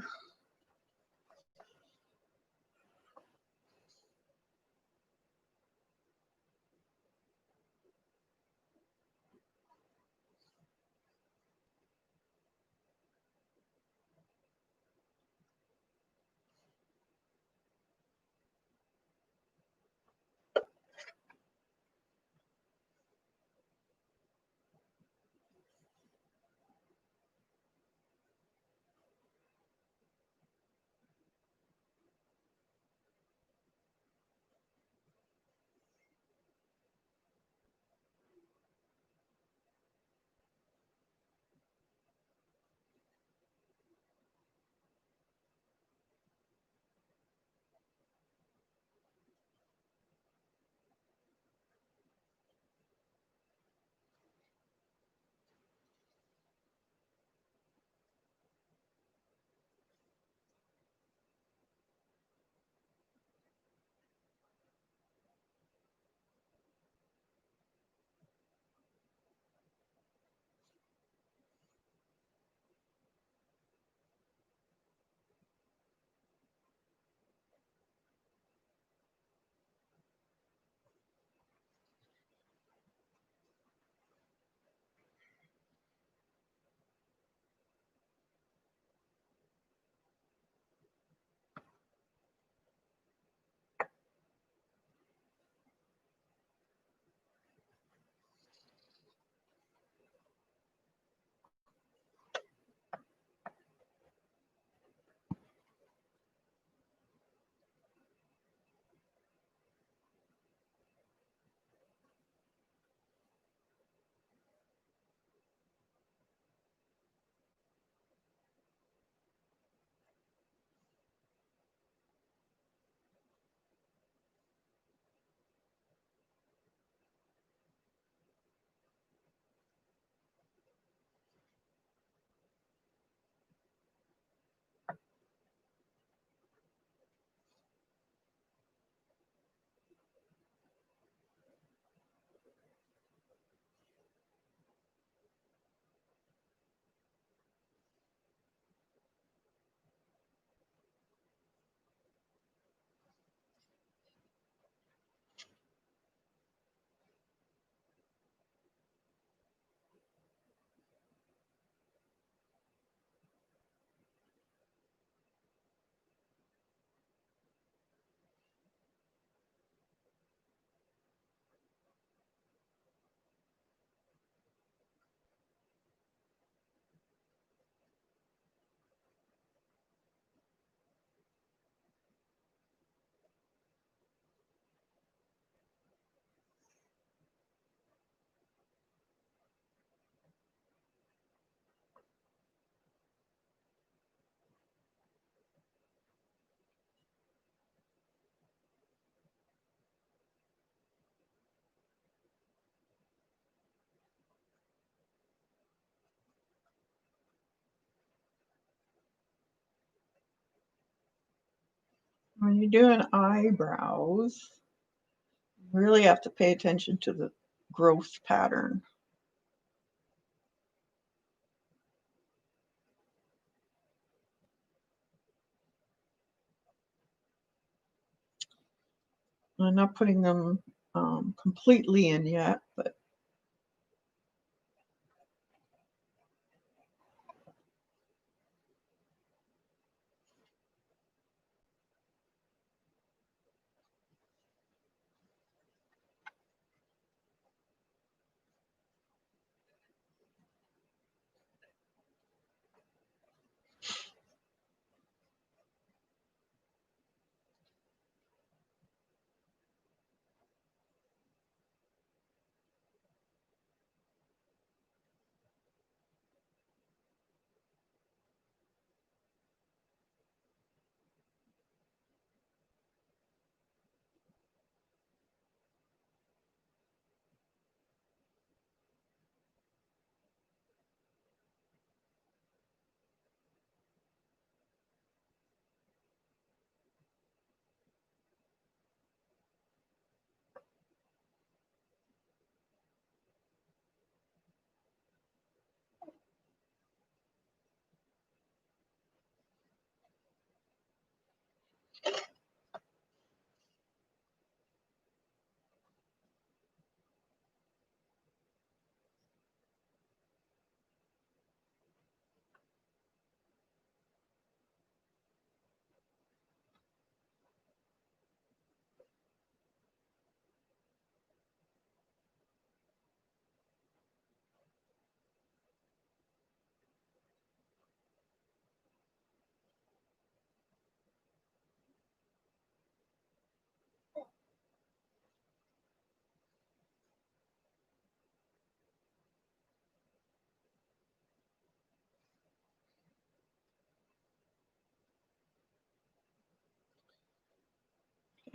When you're doing eyebrows, you really have to pay attention to the growth pattern. I'm not putting them completely in yet, but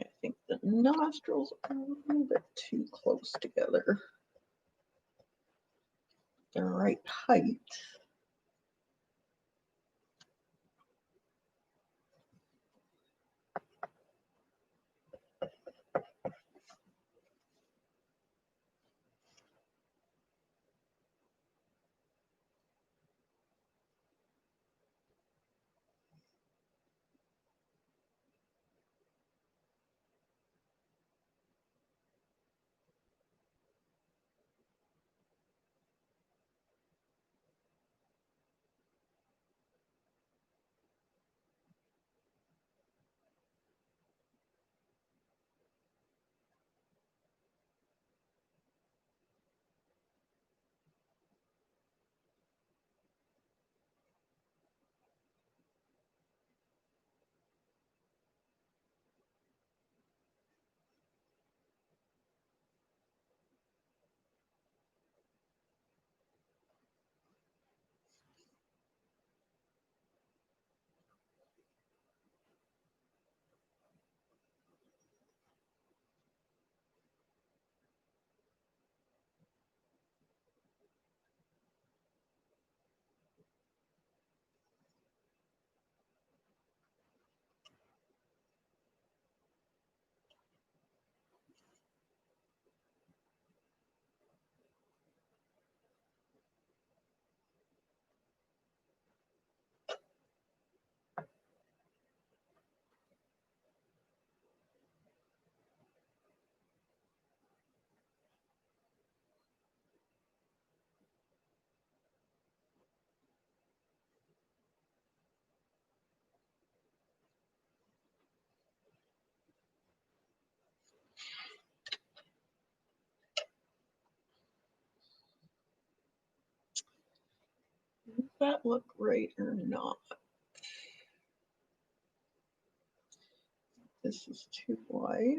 I think the nostrils are a little bit too close together. The right height. Does that look right or not? This is too wide.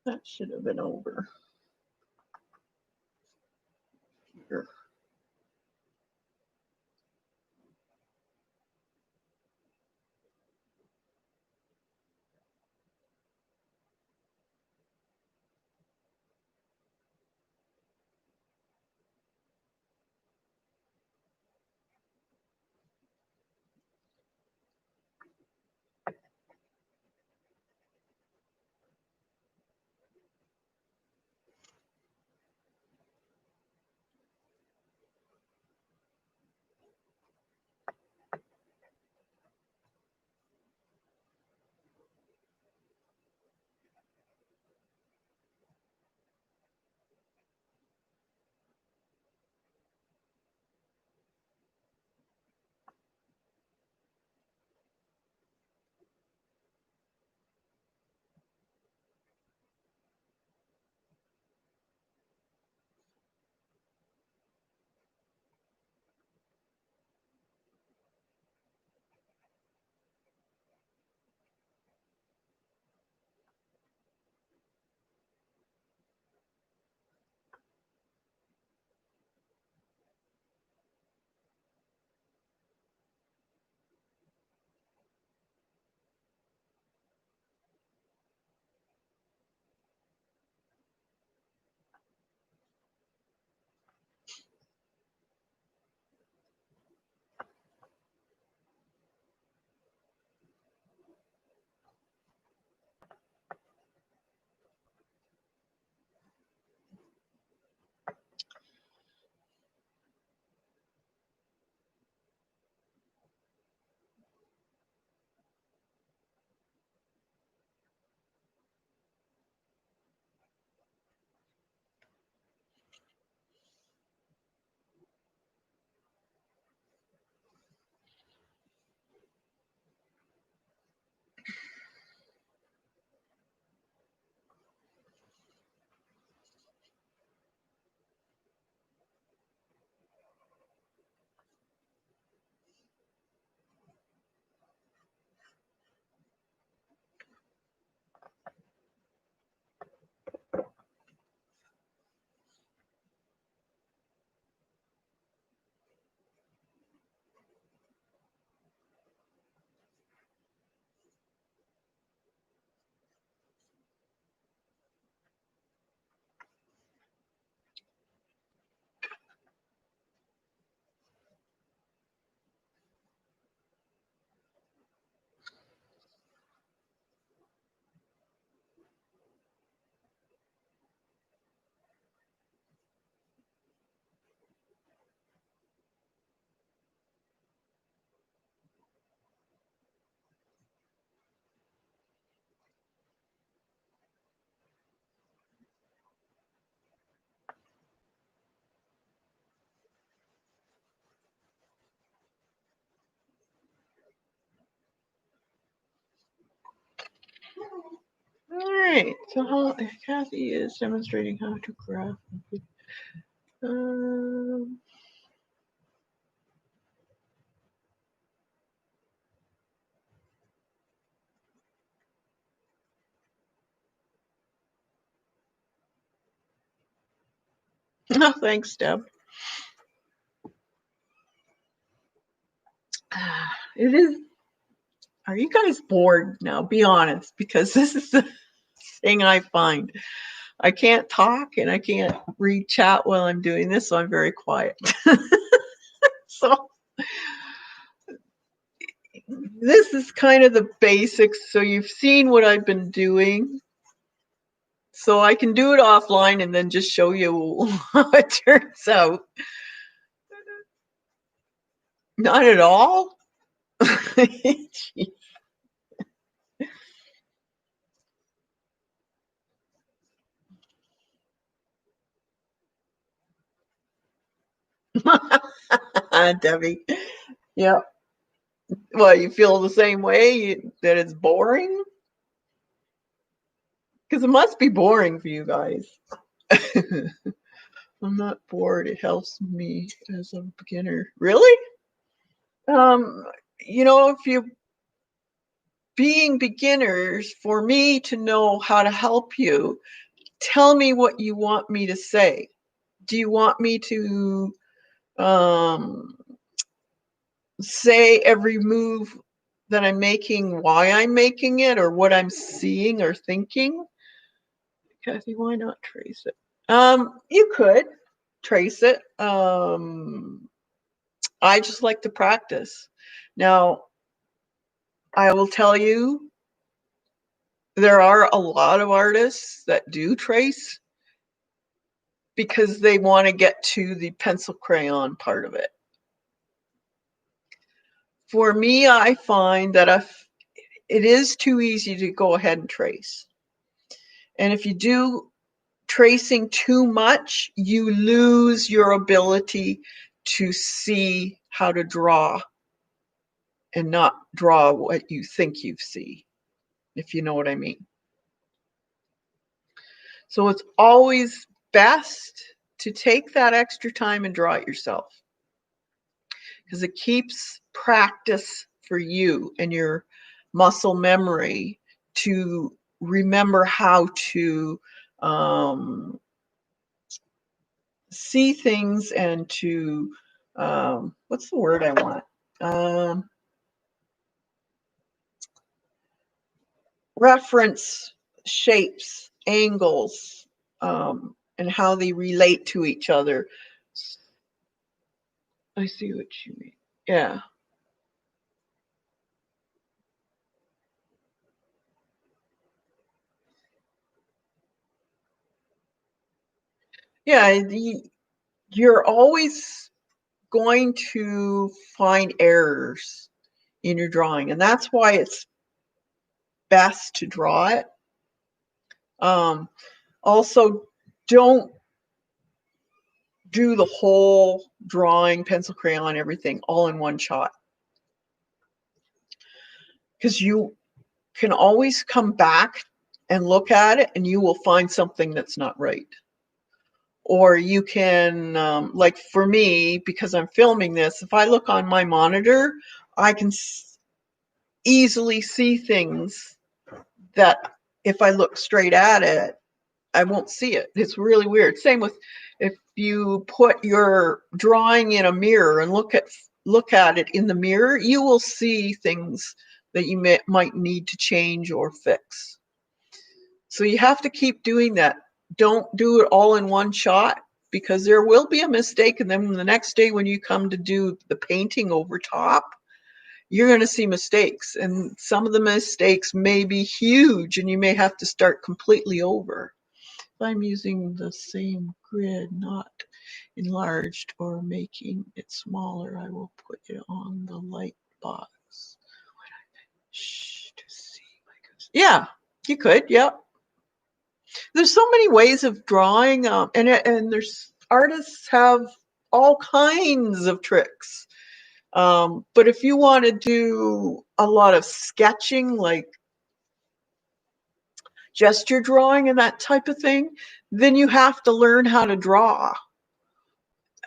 That should have been over here. All right, so Kathy is demonstrating how to graph. No, thanks, Deb. It is. Are you guys bored now? Be honest, because this is the thing I find. I can't talk and I can't read chat while I'm doing this, so I'm very quiet. So this is kind of the basics. So you've seen what I've been doing. So I can do it offline and then just show you how it turns out. Not at all. Debbie. Yeah. Well, you feel the same way that it's boring? Because it must be boring for you guys. I'm not bored. It helps me as a beginner. Really? You know, if you being beginners, for me to know how to help you, tell me what you want me to say. Do you want me to say every move that I'm making, why I'm making it, or what I'm seeing or thinking? Kathy, why not trace it? You could trace it. I just like to practice. Now, I will tell you, there are a lot of artists that do trace because they want to get to the pencil crayon part of it. For me, I find that if it is too easy to go ahead and trace. And if you do tracing too much, you lose your ability to see how to draw and not draw what you think you see, if you know what I mean. So it's always best to take that extra time and draw it yourself, because it keeps practice for you and your muscle memory to remember how to see things and to what's the word I want? Reference shapes, angles, and how they relate to each other. I see what you mean. Yeah. Yeah, you're always going to find errors in your drawing, and that's why it's best to draw it. Also, don't do the whole drawing, pencil, crayon, everything all in one shot, because you can always come back and look at it and you will find something that's not right. Or you can, like for me, because I'm filming this, if I look on my monitor, I can easily see things that if I look straight at it, I won't see it. It's really weird. Same with if you put your drawing in a mirror and look at it in the mirror, you will see things that you might need to change or fix. So you have to keep doing that. Don't do it all in one shot, because there will be a mistake, and then the next day when you come to do the painting over top, you're going to see mistakes, and some of the mistakes may be huge and you may have to start completely over. If I'm using the same grid, not enlarged or making it smaller, I will put it on the light box. To see. Yeah, you could. Yeah. There's so many ways of drawing, and there's artists have all kinds of tricks. But if you want to do a lot of sketching, like gesture drawing and that type of thing, then you have to learn how to draw.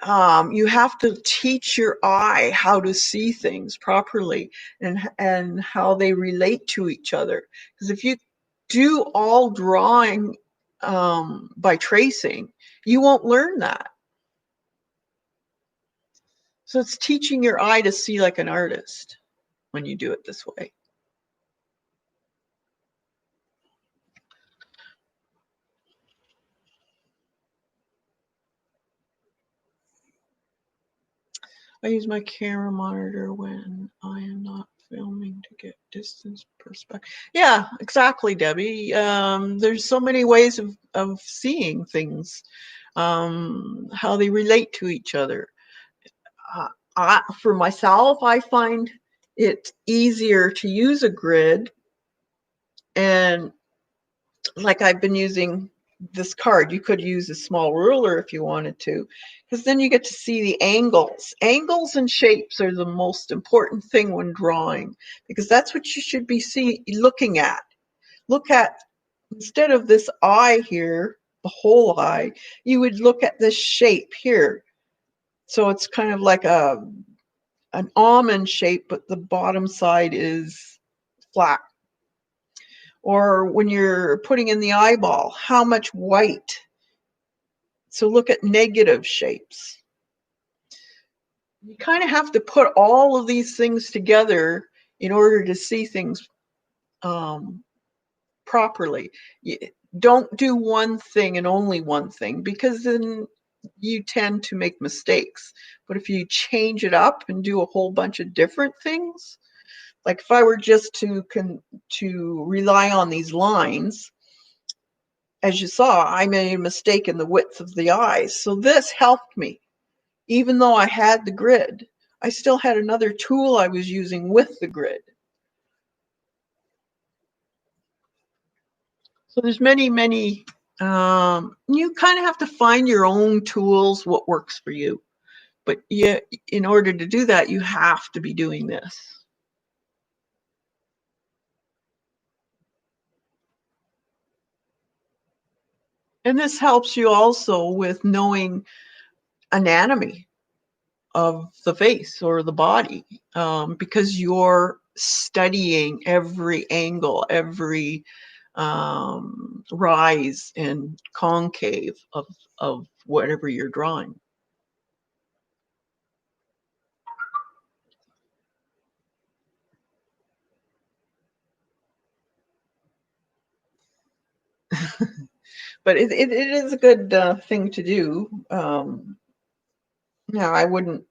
You have to teach your eye how to see things properly and how they relate to each other. Because if you do all drawing by tracing, you won't learn that. So it's teaching your eye to see like an artist when you do it this way. I use my camera monitor when I am not filming to get distance perspective. Yeah, exactly, Debbie. There's so many ways of seeing things, how they relate to each other. For myself, I find it easier to use a grid, and like I've been using this card. You could use a small ruler if you wanted to, because then you get to see the angles. Angles and shapes are the most important thing when drawing, because that's what you should be looking at. Look at, instead of this eye here, the whole eye, you would look at this shape here. So it's kind of like an almond shape, but the bottom side is flat. Or when you're putting in the eyeball, how much white? So look at negative shapes. You kind of have to put all of these things together in order to see things properly. You don't do one thing and only one thing, because then you tend to make mistakes. But if you change it up and do a whole bunch of different things, like if I were just to rely on these lines, as you saw, I made a mistake in the width of the eyes. So this helped me. Even though I had the grid, I still had another tool I was using with the grid. So there's many, many, you kind of have to find your own tools, what works for you. But yeah, in order to do that, you have to be doing this. And this helps you also with knowing anatomy of the face or the body, because you're studying every angle, every rise and concave of whatever you're drawing. But it is a good thing to do. Now, I wouldn't,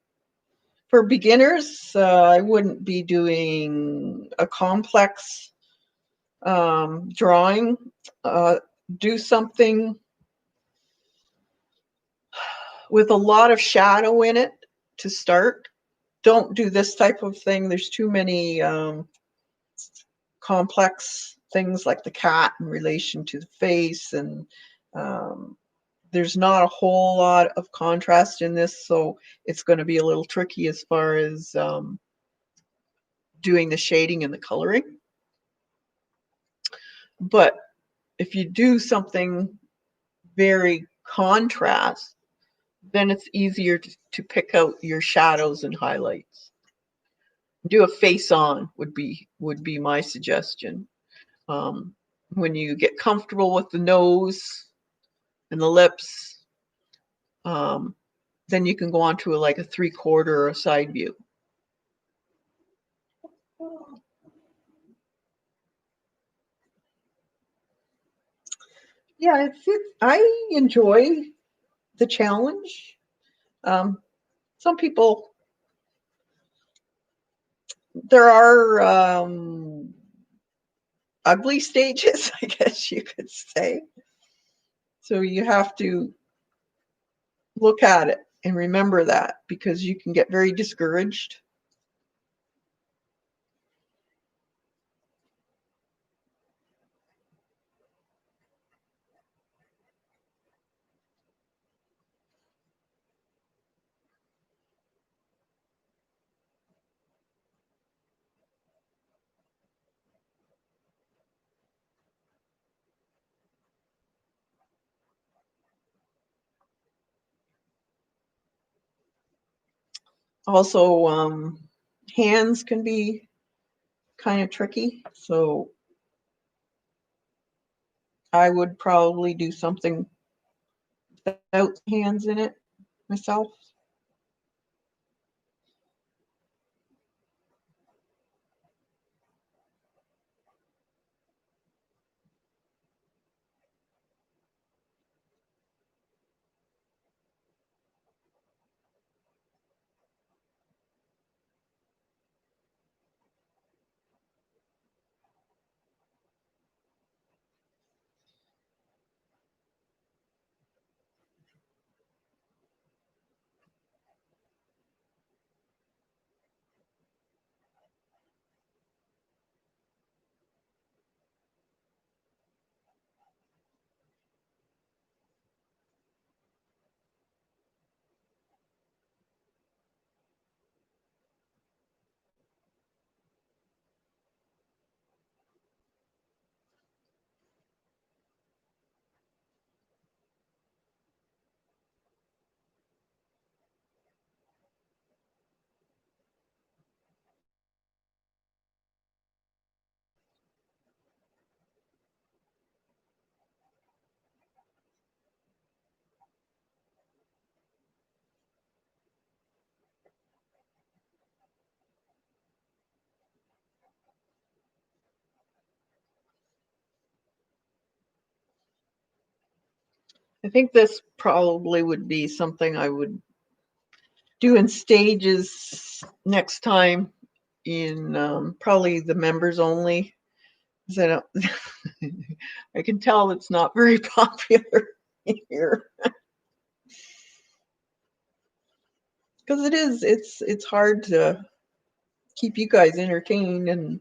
for beginners, I wouldn't be doing a complex drawing. Do something with a lot of shadow in it to start. Don't do this type of thing. There's too many complex things like the cat in relation to the face, and there's not a whole lot of contrast in this, so it's going to be a little tricky as far as doing the shading and the coloring. But if you do something very contrast, then it's easier to pick out your shadows and highlights. Do a face on would be my suggestion. When you get comfortable with the nose and the lips, then you can go on to like a 3/4 or a side view. Yeah, I enjoy the challenge. Some people, there are ugly stages, I guess you could say. So you have to look at it and remember that, because you can get very discouraged. Also, hands can be kind of tricky. So I would probably do something without hands in it myself. I think this probably would be something I would do in stages next time in probably the members only. 'Cause I don't, I can tell it's not very popular here. Because it is, it's hard to keep you guys entertained and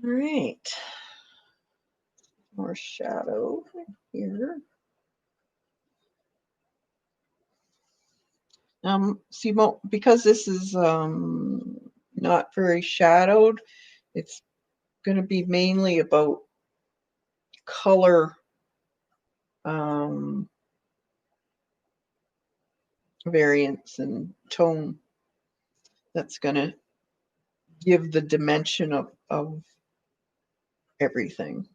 all right. More shadow here. See, because this is not very shadowed, it's going to be mainly about color variance and tone. That's going to give the dimension of everything.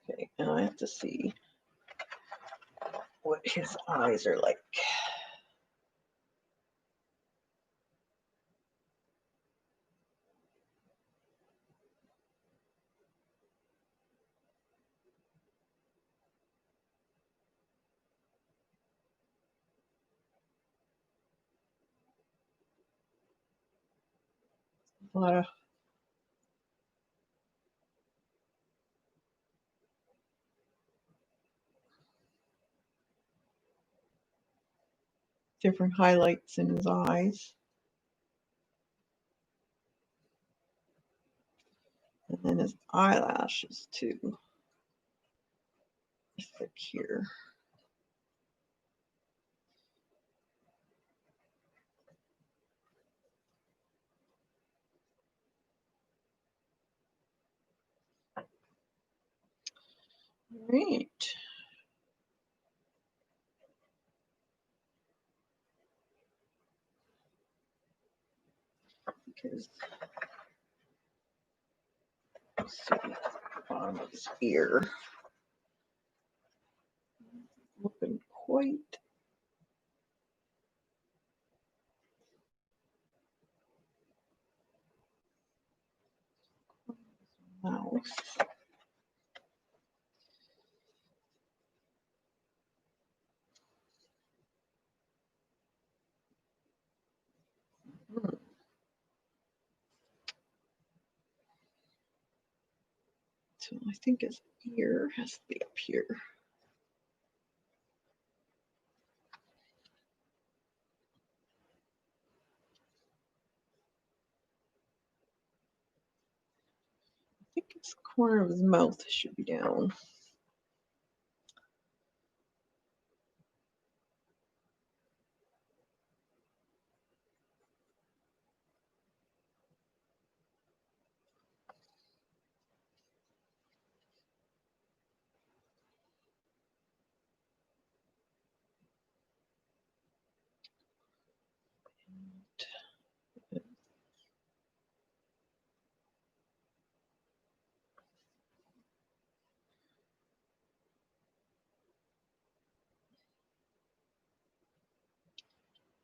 Okay, now I have to see what his eyes are like. A lot of different highlights in his eyes. And then his eyelashes too. Just like here. All right. Because let's see the bottom of his ear. Looking quite mouth. So I think his ear has to be up here. I think his corner of his mouth should be down.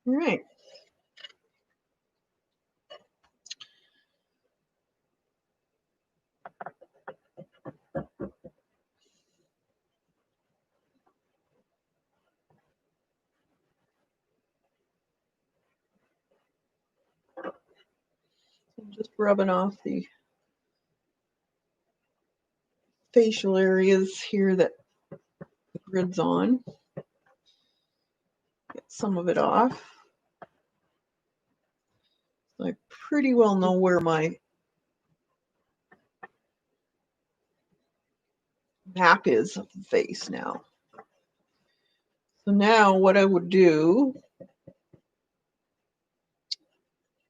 All right. Just rubbing off the facial areas here that the grid's on. Get some of it off. I pretty well know where my map is of the face now. So now what I would do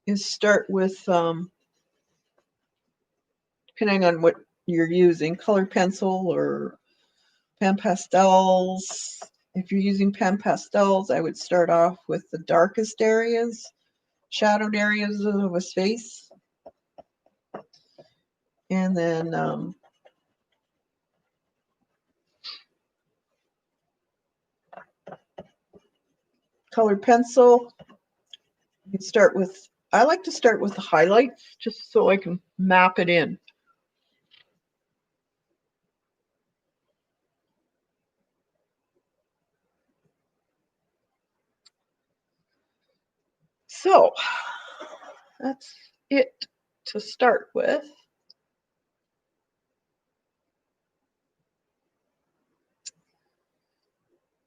is start with, depending on what you're using, colored pencil or pan pastels. If you're using pan pastels, I would start off with the darkest areas, shadowed areas of his face. And then colored pencil, you can start with, I like to start with the highlights just so I can map it in. So that's it to start with.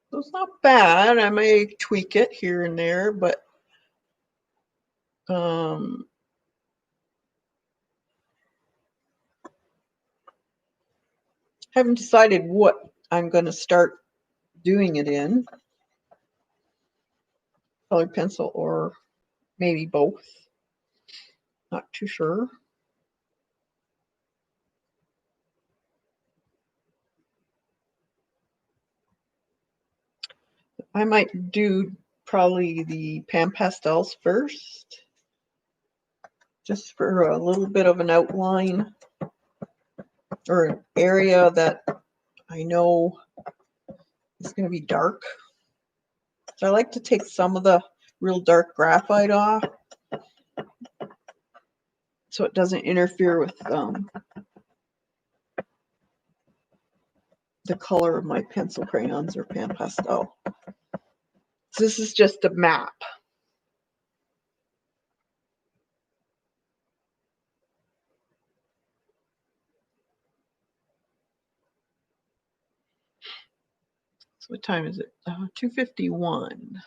So it's not bad. I may tweak it here and there, but haven't decided what I'm going to start doing it in. Colored pencil or maybe both. Not too sure. I might do probably the pan pastels first, just for a little bit of an outline or an area that I know is going to be dark. So I like to take some of the real dark graphite off so it doesn't interfere with the color of my pencil crayons or pan pastel. So this is just a map. So what time is it? 2:51.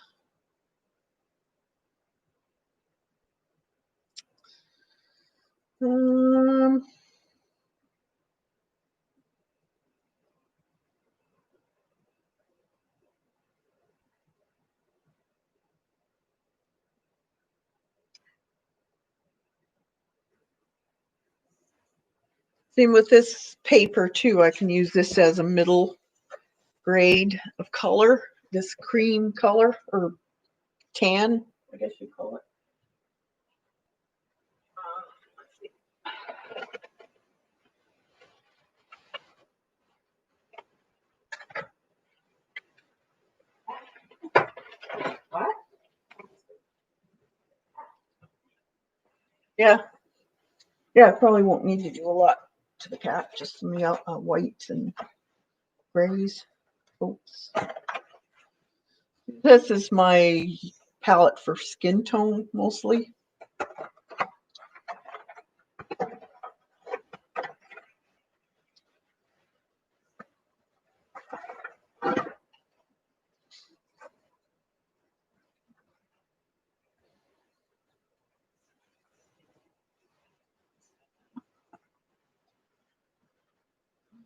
Same with this paper too. I can use this as a middle grade of color, this cream color or tan, I guess you call it. What? Yeah. Yeah, I probably won't need to do a lot to the cat, just some white and grays. Oops. This is my palette for skin tone mostly.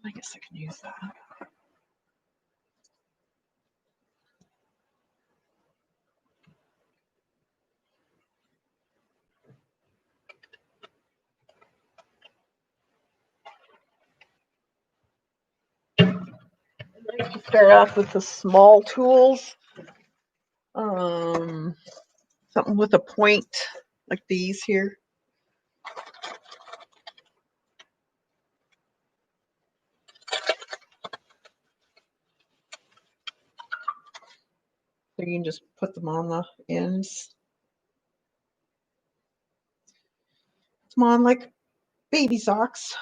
I guess I can use that. I like to start off with the small tools. Something with a point like these here. So you can just put them on the ends. Put them on like baby socks.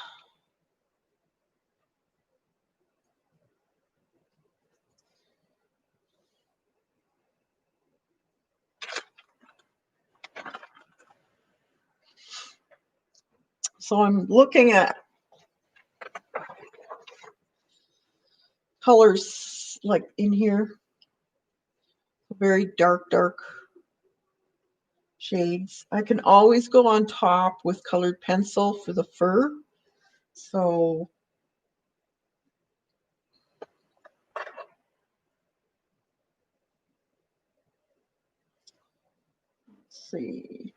So I'm looking at colors like in here, very dark shades. I can always go on top with colored pencil for the fur. So let's see.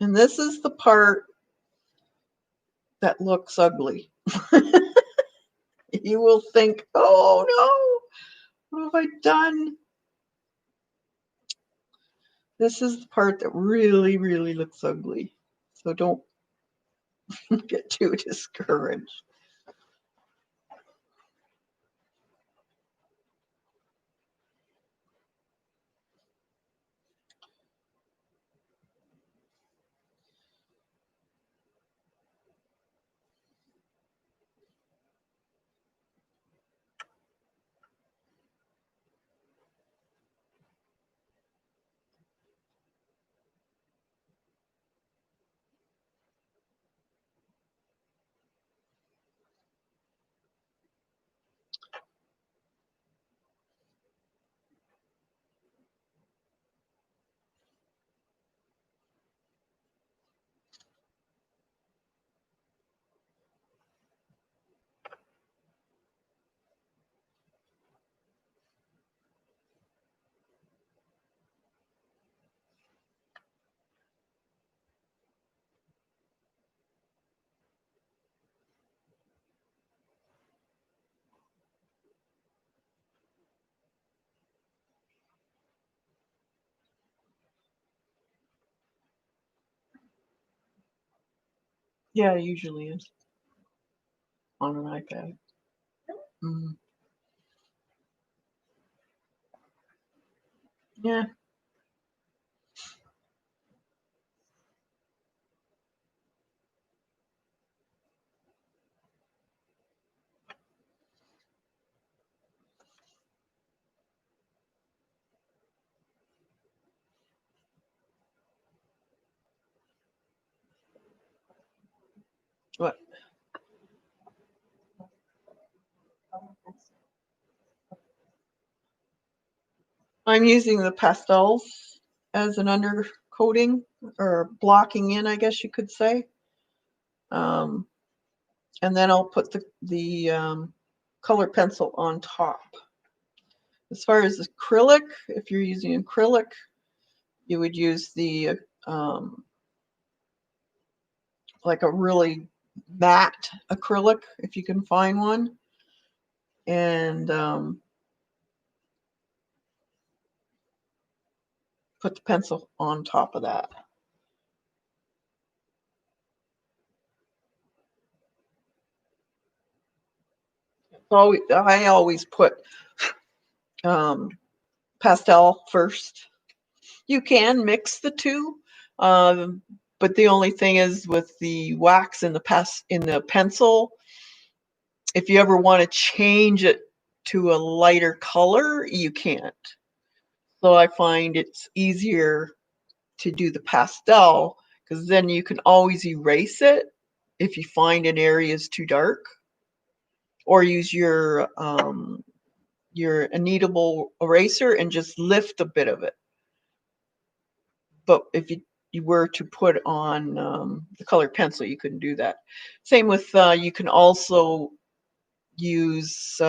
And this is the part that looks ugly. You will think, oh no, what have I done? This is the part that really, really looks ugly. So don't get too discouraged. Yeah, it usually is on an iPad. Mm. Yeah. What? I'm using the pastels as an undercoating or blocking in, I guess you could say. And then I'll put the color pencil on top. As far as acrylic, if you're using acrylic, you would use the like a really matte acrylic if you can find one, and put the pencil on top of that. So I always put pastel first. You can mix the two, but the only thing is with the wax in the pencil, if you ever want to change it to a lighter color, you can't. So I find it's easier to do the pastel because then you can always erase it if you find an area is too dark, or use your kneadable eraser and just lift a bit of it. But if you were to put on the colored pencil, you couldn't do that. Same with you can also use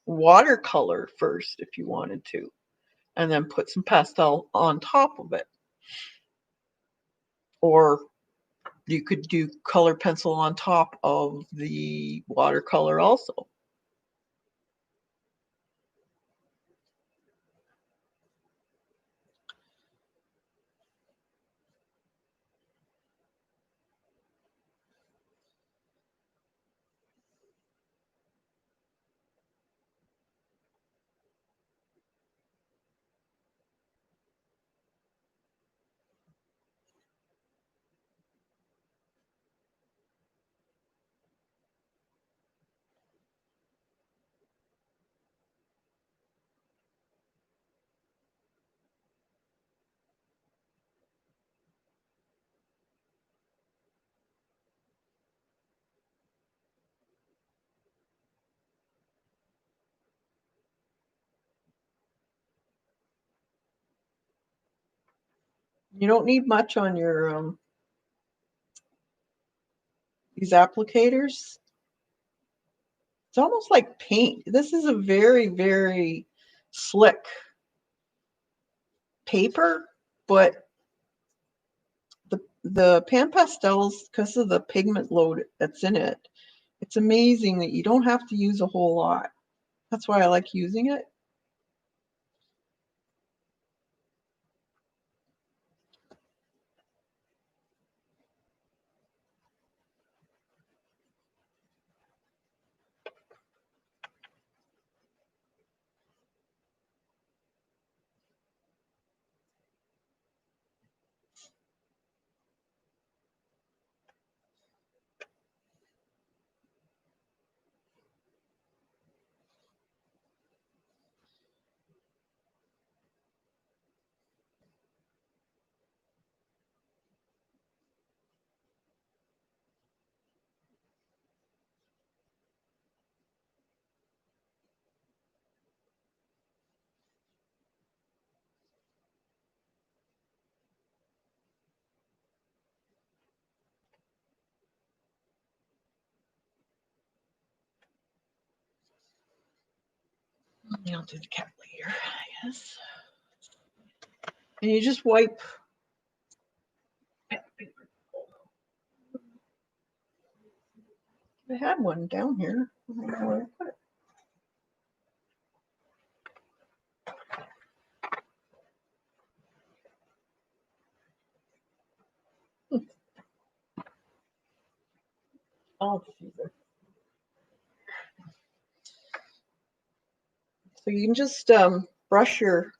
watercolor first if you wanted to, and then put some pastel on top of it. Or you could do color pencil on top of the watercolor also. You don't need much on your these applicators. It's almost like paint. This is a very, very slick paper, but the Pan Pastels, because of the pigment load that's in it, it's amazing that you don't have to use a whole lot. That's why I like using it. I'll do the cat later, I guess. And you just wipe. I had one down here. I don't know where I put it. Oh, so you can just brush your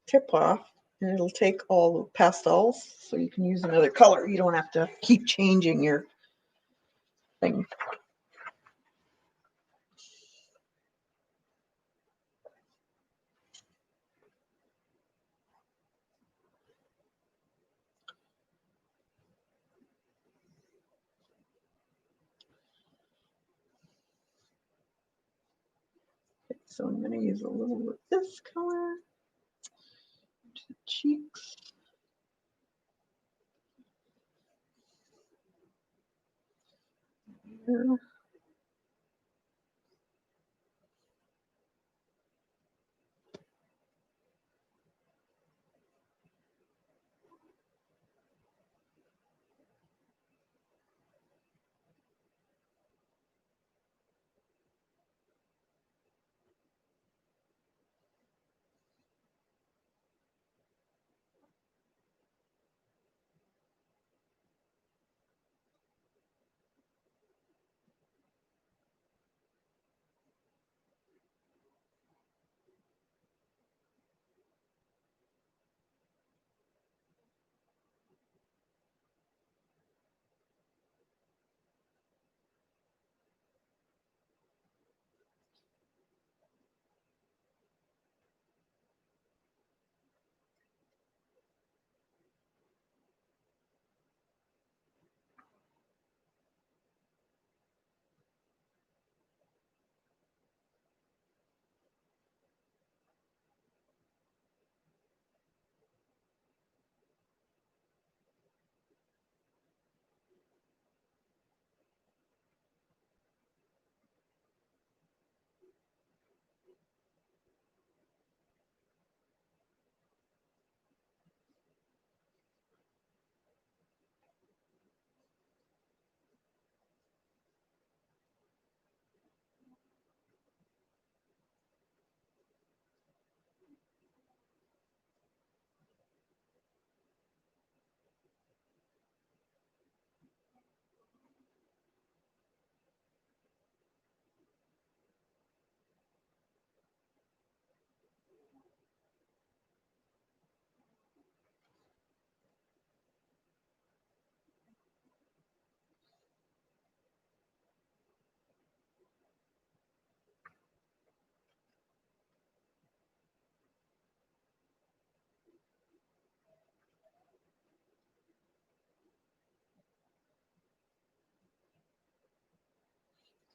tip off and it'll take all the pastels so you can use another color. You don't have to keep changing your thing. So I'm going to use a little of this color to the cheeks. Here.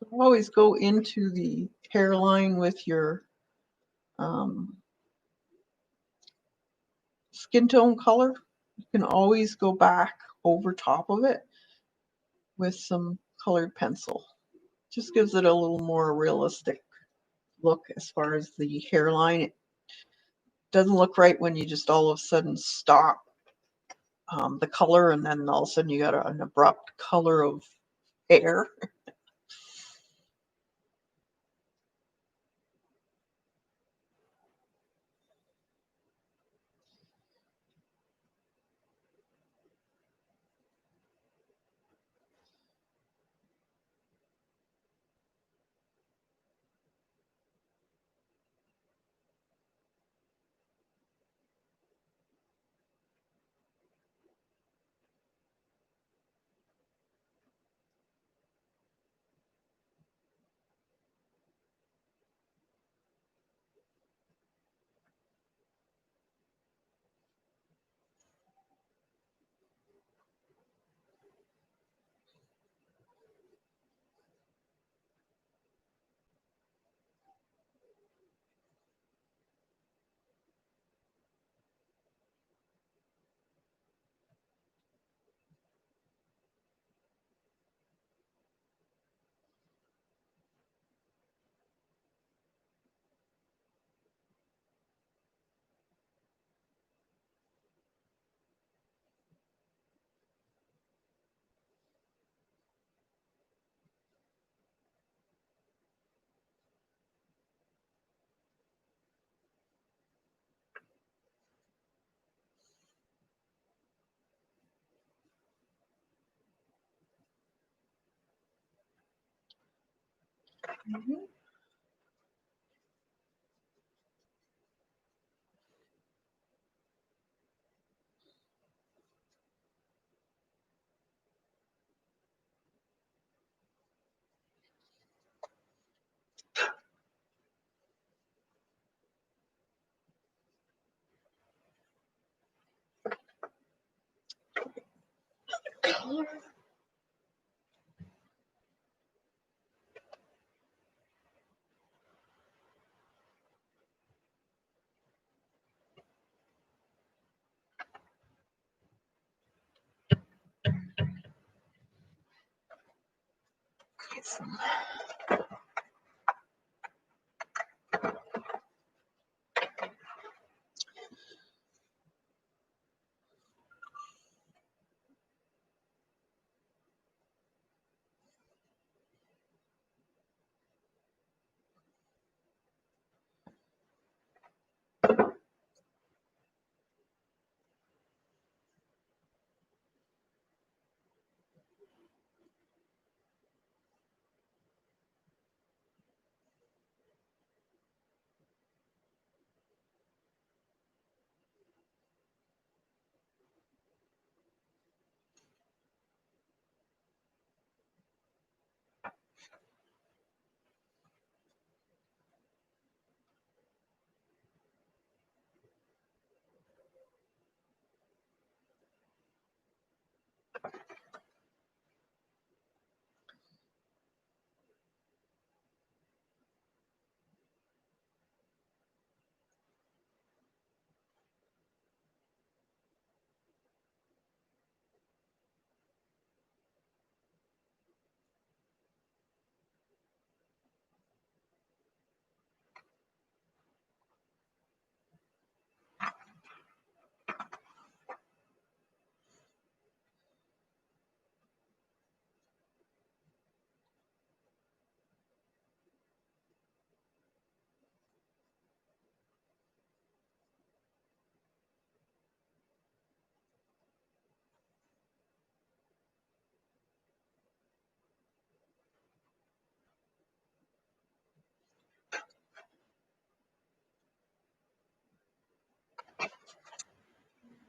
So always go into the hairline with your skin tone color, you can always go back over top of it with some colored pencil. Just gives it a little more realistic look as far as the hairline. It doesn't look right when you just all of a sudden stop the color and then all of a sudden you got an abrupt color of hair. Mhm.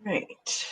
Right.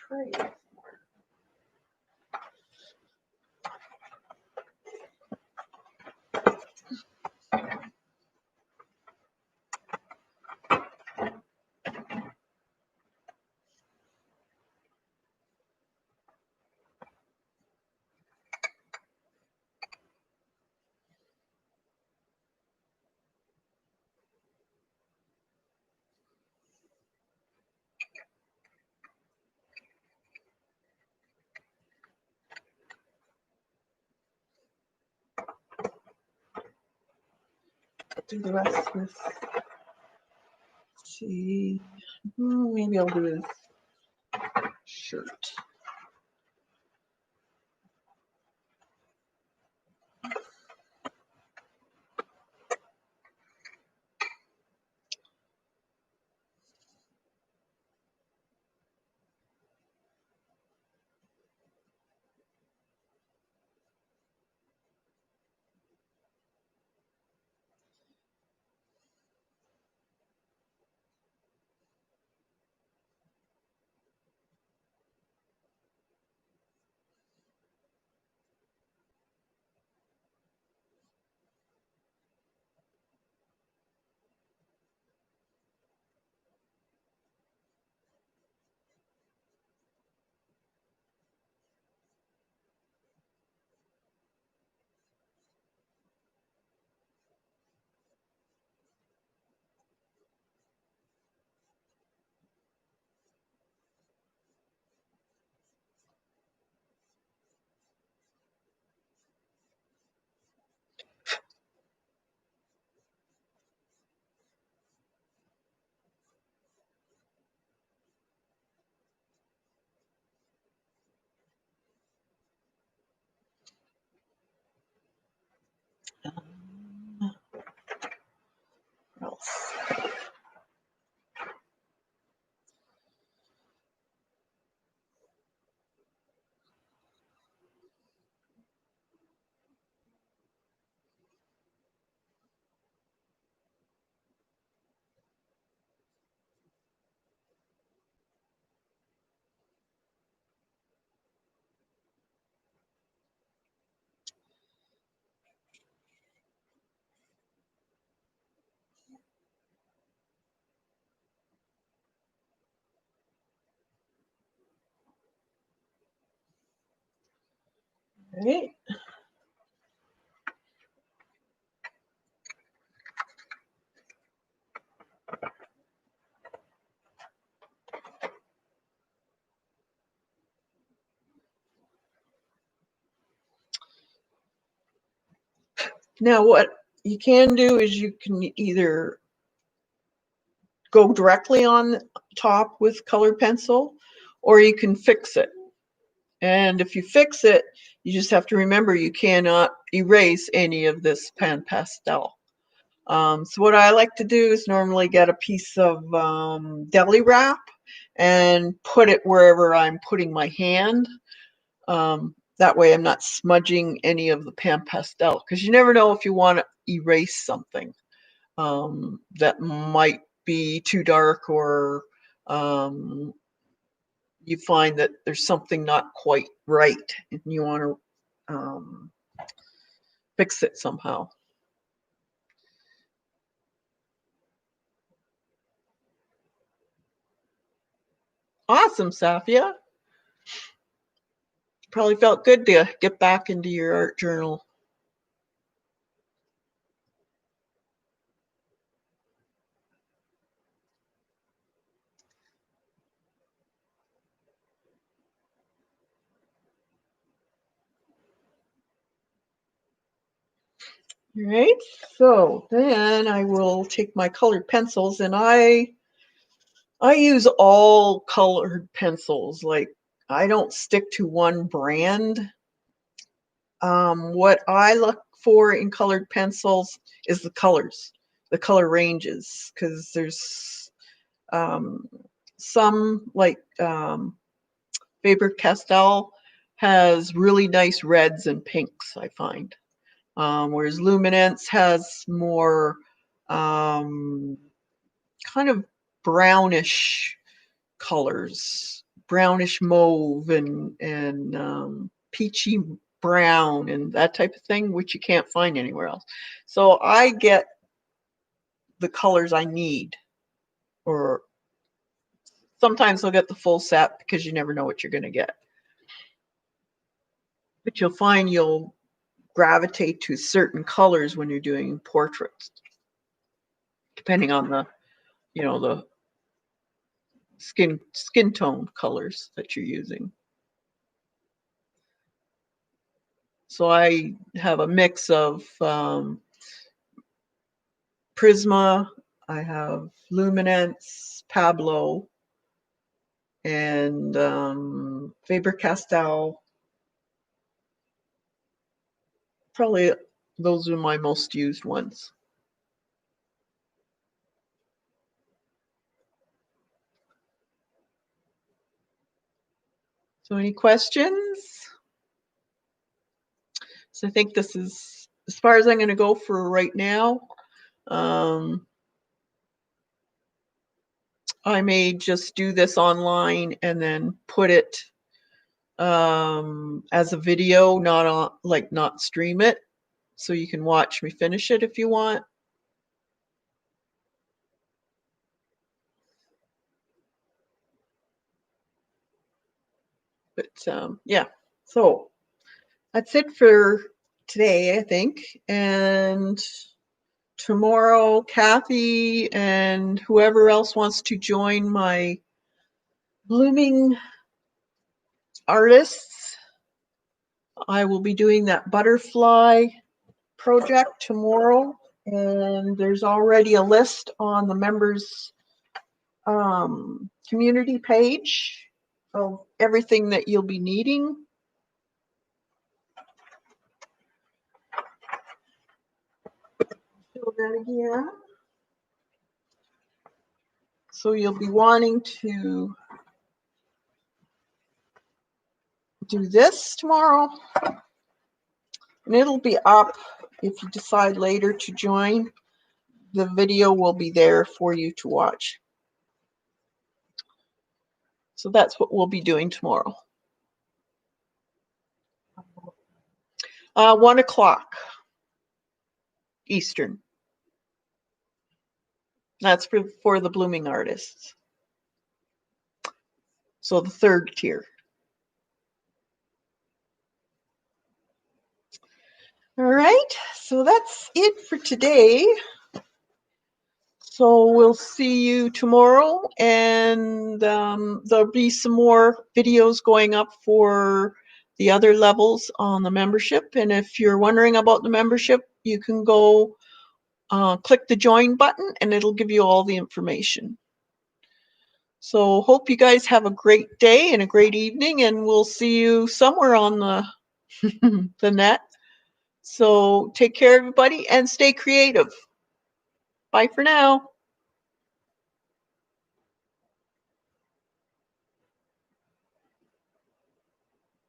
tray. Do the rest with, see, maybe I'll do this shirt. What else? All right. Now what you can do is you can either go directly on top with colored pencil, or you can fix it. And if you fix it, you just have to remember you cannot erase any of this pan pastel. So what I like to do is normally get a piece of deli wrap and put it wherever I'm putting my hand. That way I'm not smudging any of the pan pastel, because you never know if you want to erase something that might be too dark, or you find that there's something not quite right and you want to fix it somehow. Awesome, Safia. Probably felt good to get back into your art journal. All right, so then I will take my colored pencils, and I use all colored pencils. Like, I don't stick to one brand. What I look for in colored pencils is the colors, the color ranges, because there's some, like Faber-Castell has really nice reds and pinks, I find. Whereas Luminance has more kind of brownish colors. brownish mauve and peachy brown and that type of thing, which you can't find anywhere else. So I get the colors I need, or sometimes I'll get the full set because you never know what you're going to get. But you'll find you'll gravitate to certain colors when you're doing portraits, depending on the, you know, the skin tone colors that you're using. So I have a mix of Prisma, I have Luminance, Pablo, and Faber-Castell. Probably those are my most used ones. So any questions? So I think this is as far as I'm going to go for right now. I may just do this online and then put it as a video, not on, like, not stream it, so you can watch me finish it if you want. But yeah, so that's it for today, I think. And tomorrow, Kathy and whoever else wants to join my blooming artists, I will be doing that butterfly project tomorrow. And there's already a list on the members community page of everything that you'll be needing. Do that again. So you'll be wanting to do this tomorrow, and it'll be up if you decide later to join. The video will be there for you to watch. So that's what we'll be doing tomorrow. 1 o'clock Eastern. That's for the blooming artists. So the third tier. All right, so that's it for today. So we'll see you tomorrow, and there'll be some more videos going up for the other levels on the membership. And if you're wondering about the membership, you can go click the join button and it'll give you all the information. So hope you guys have a great day and a great evening, and we'll see you somewhere on the, the net. So take care, everybody, and stay creative. Bye for now.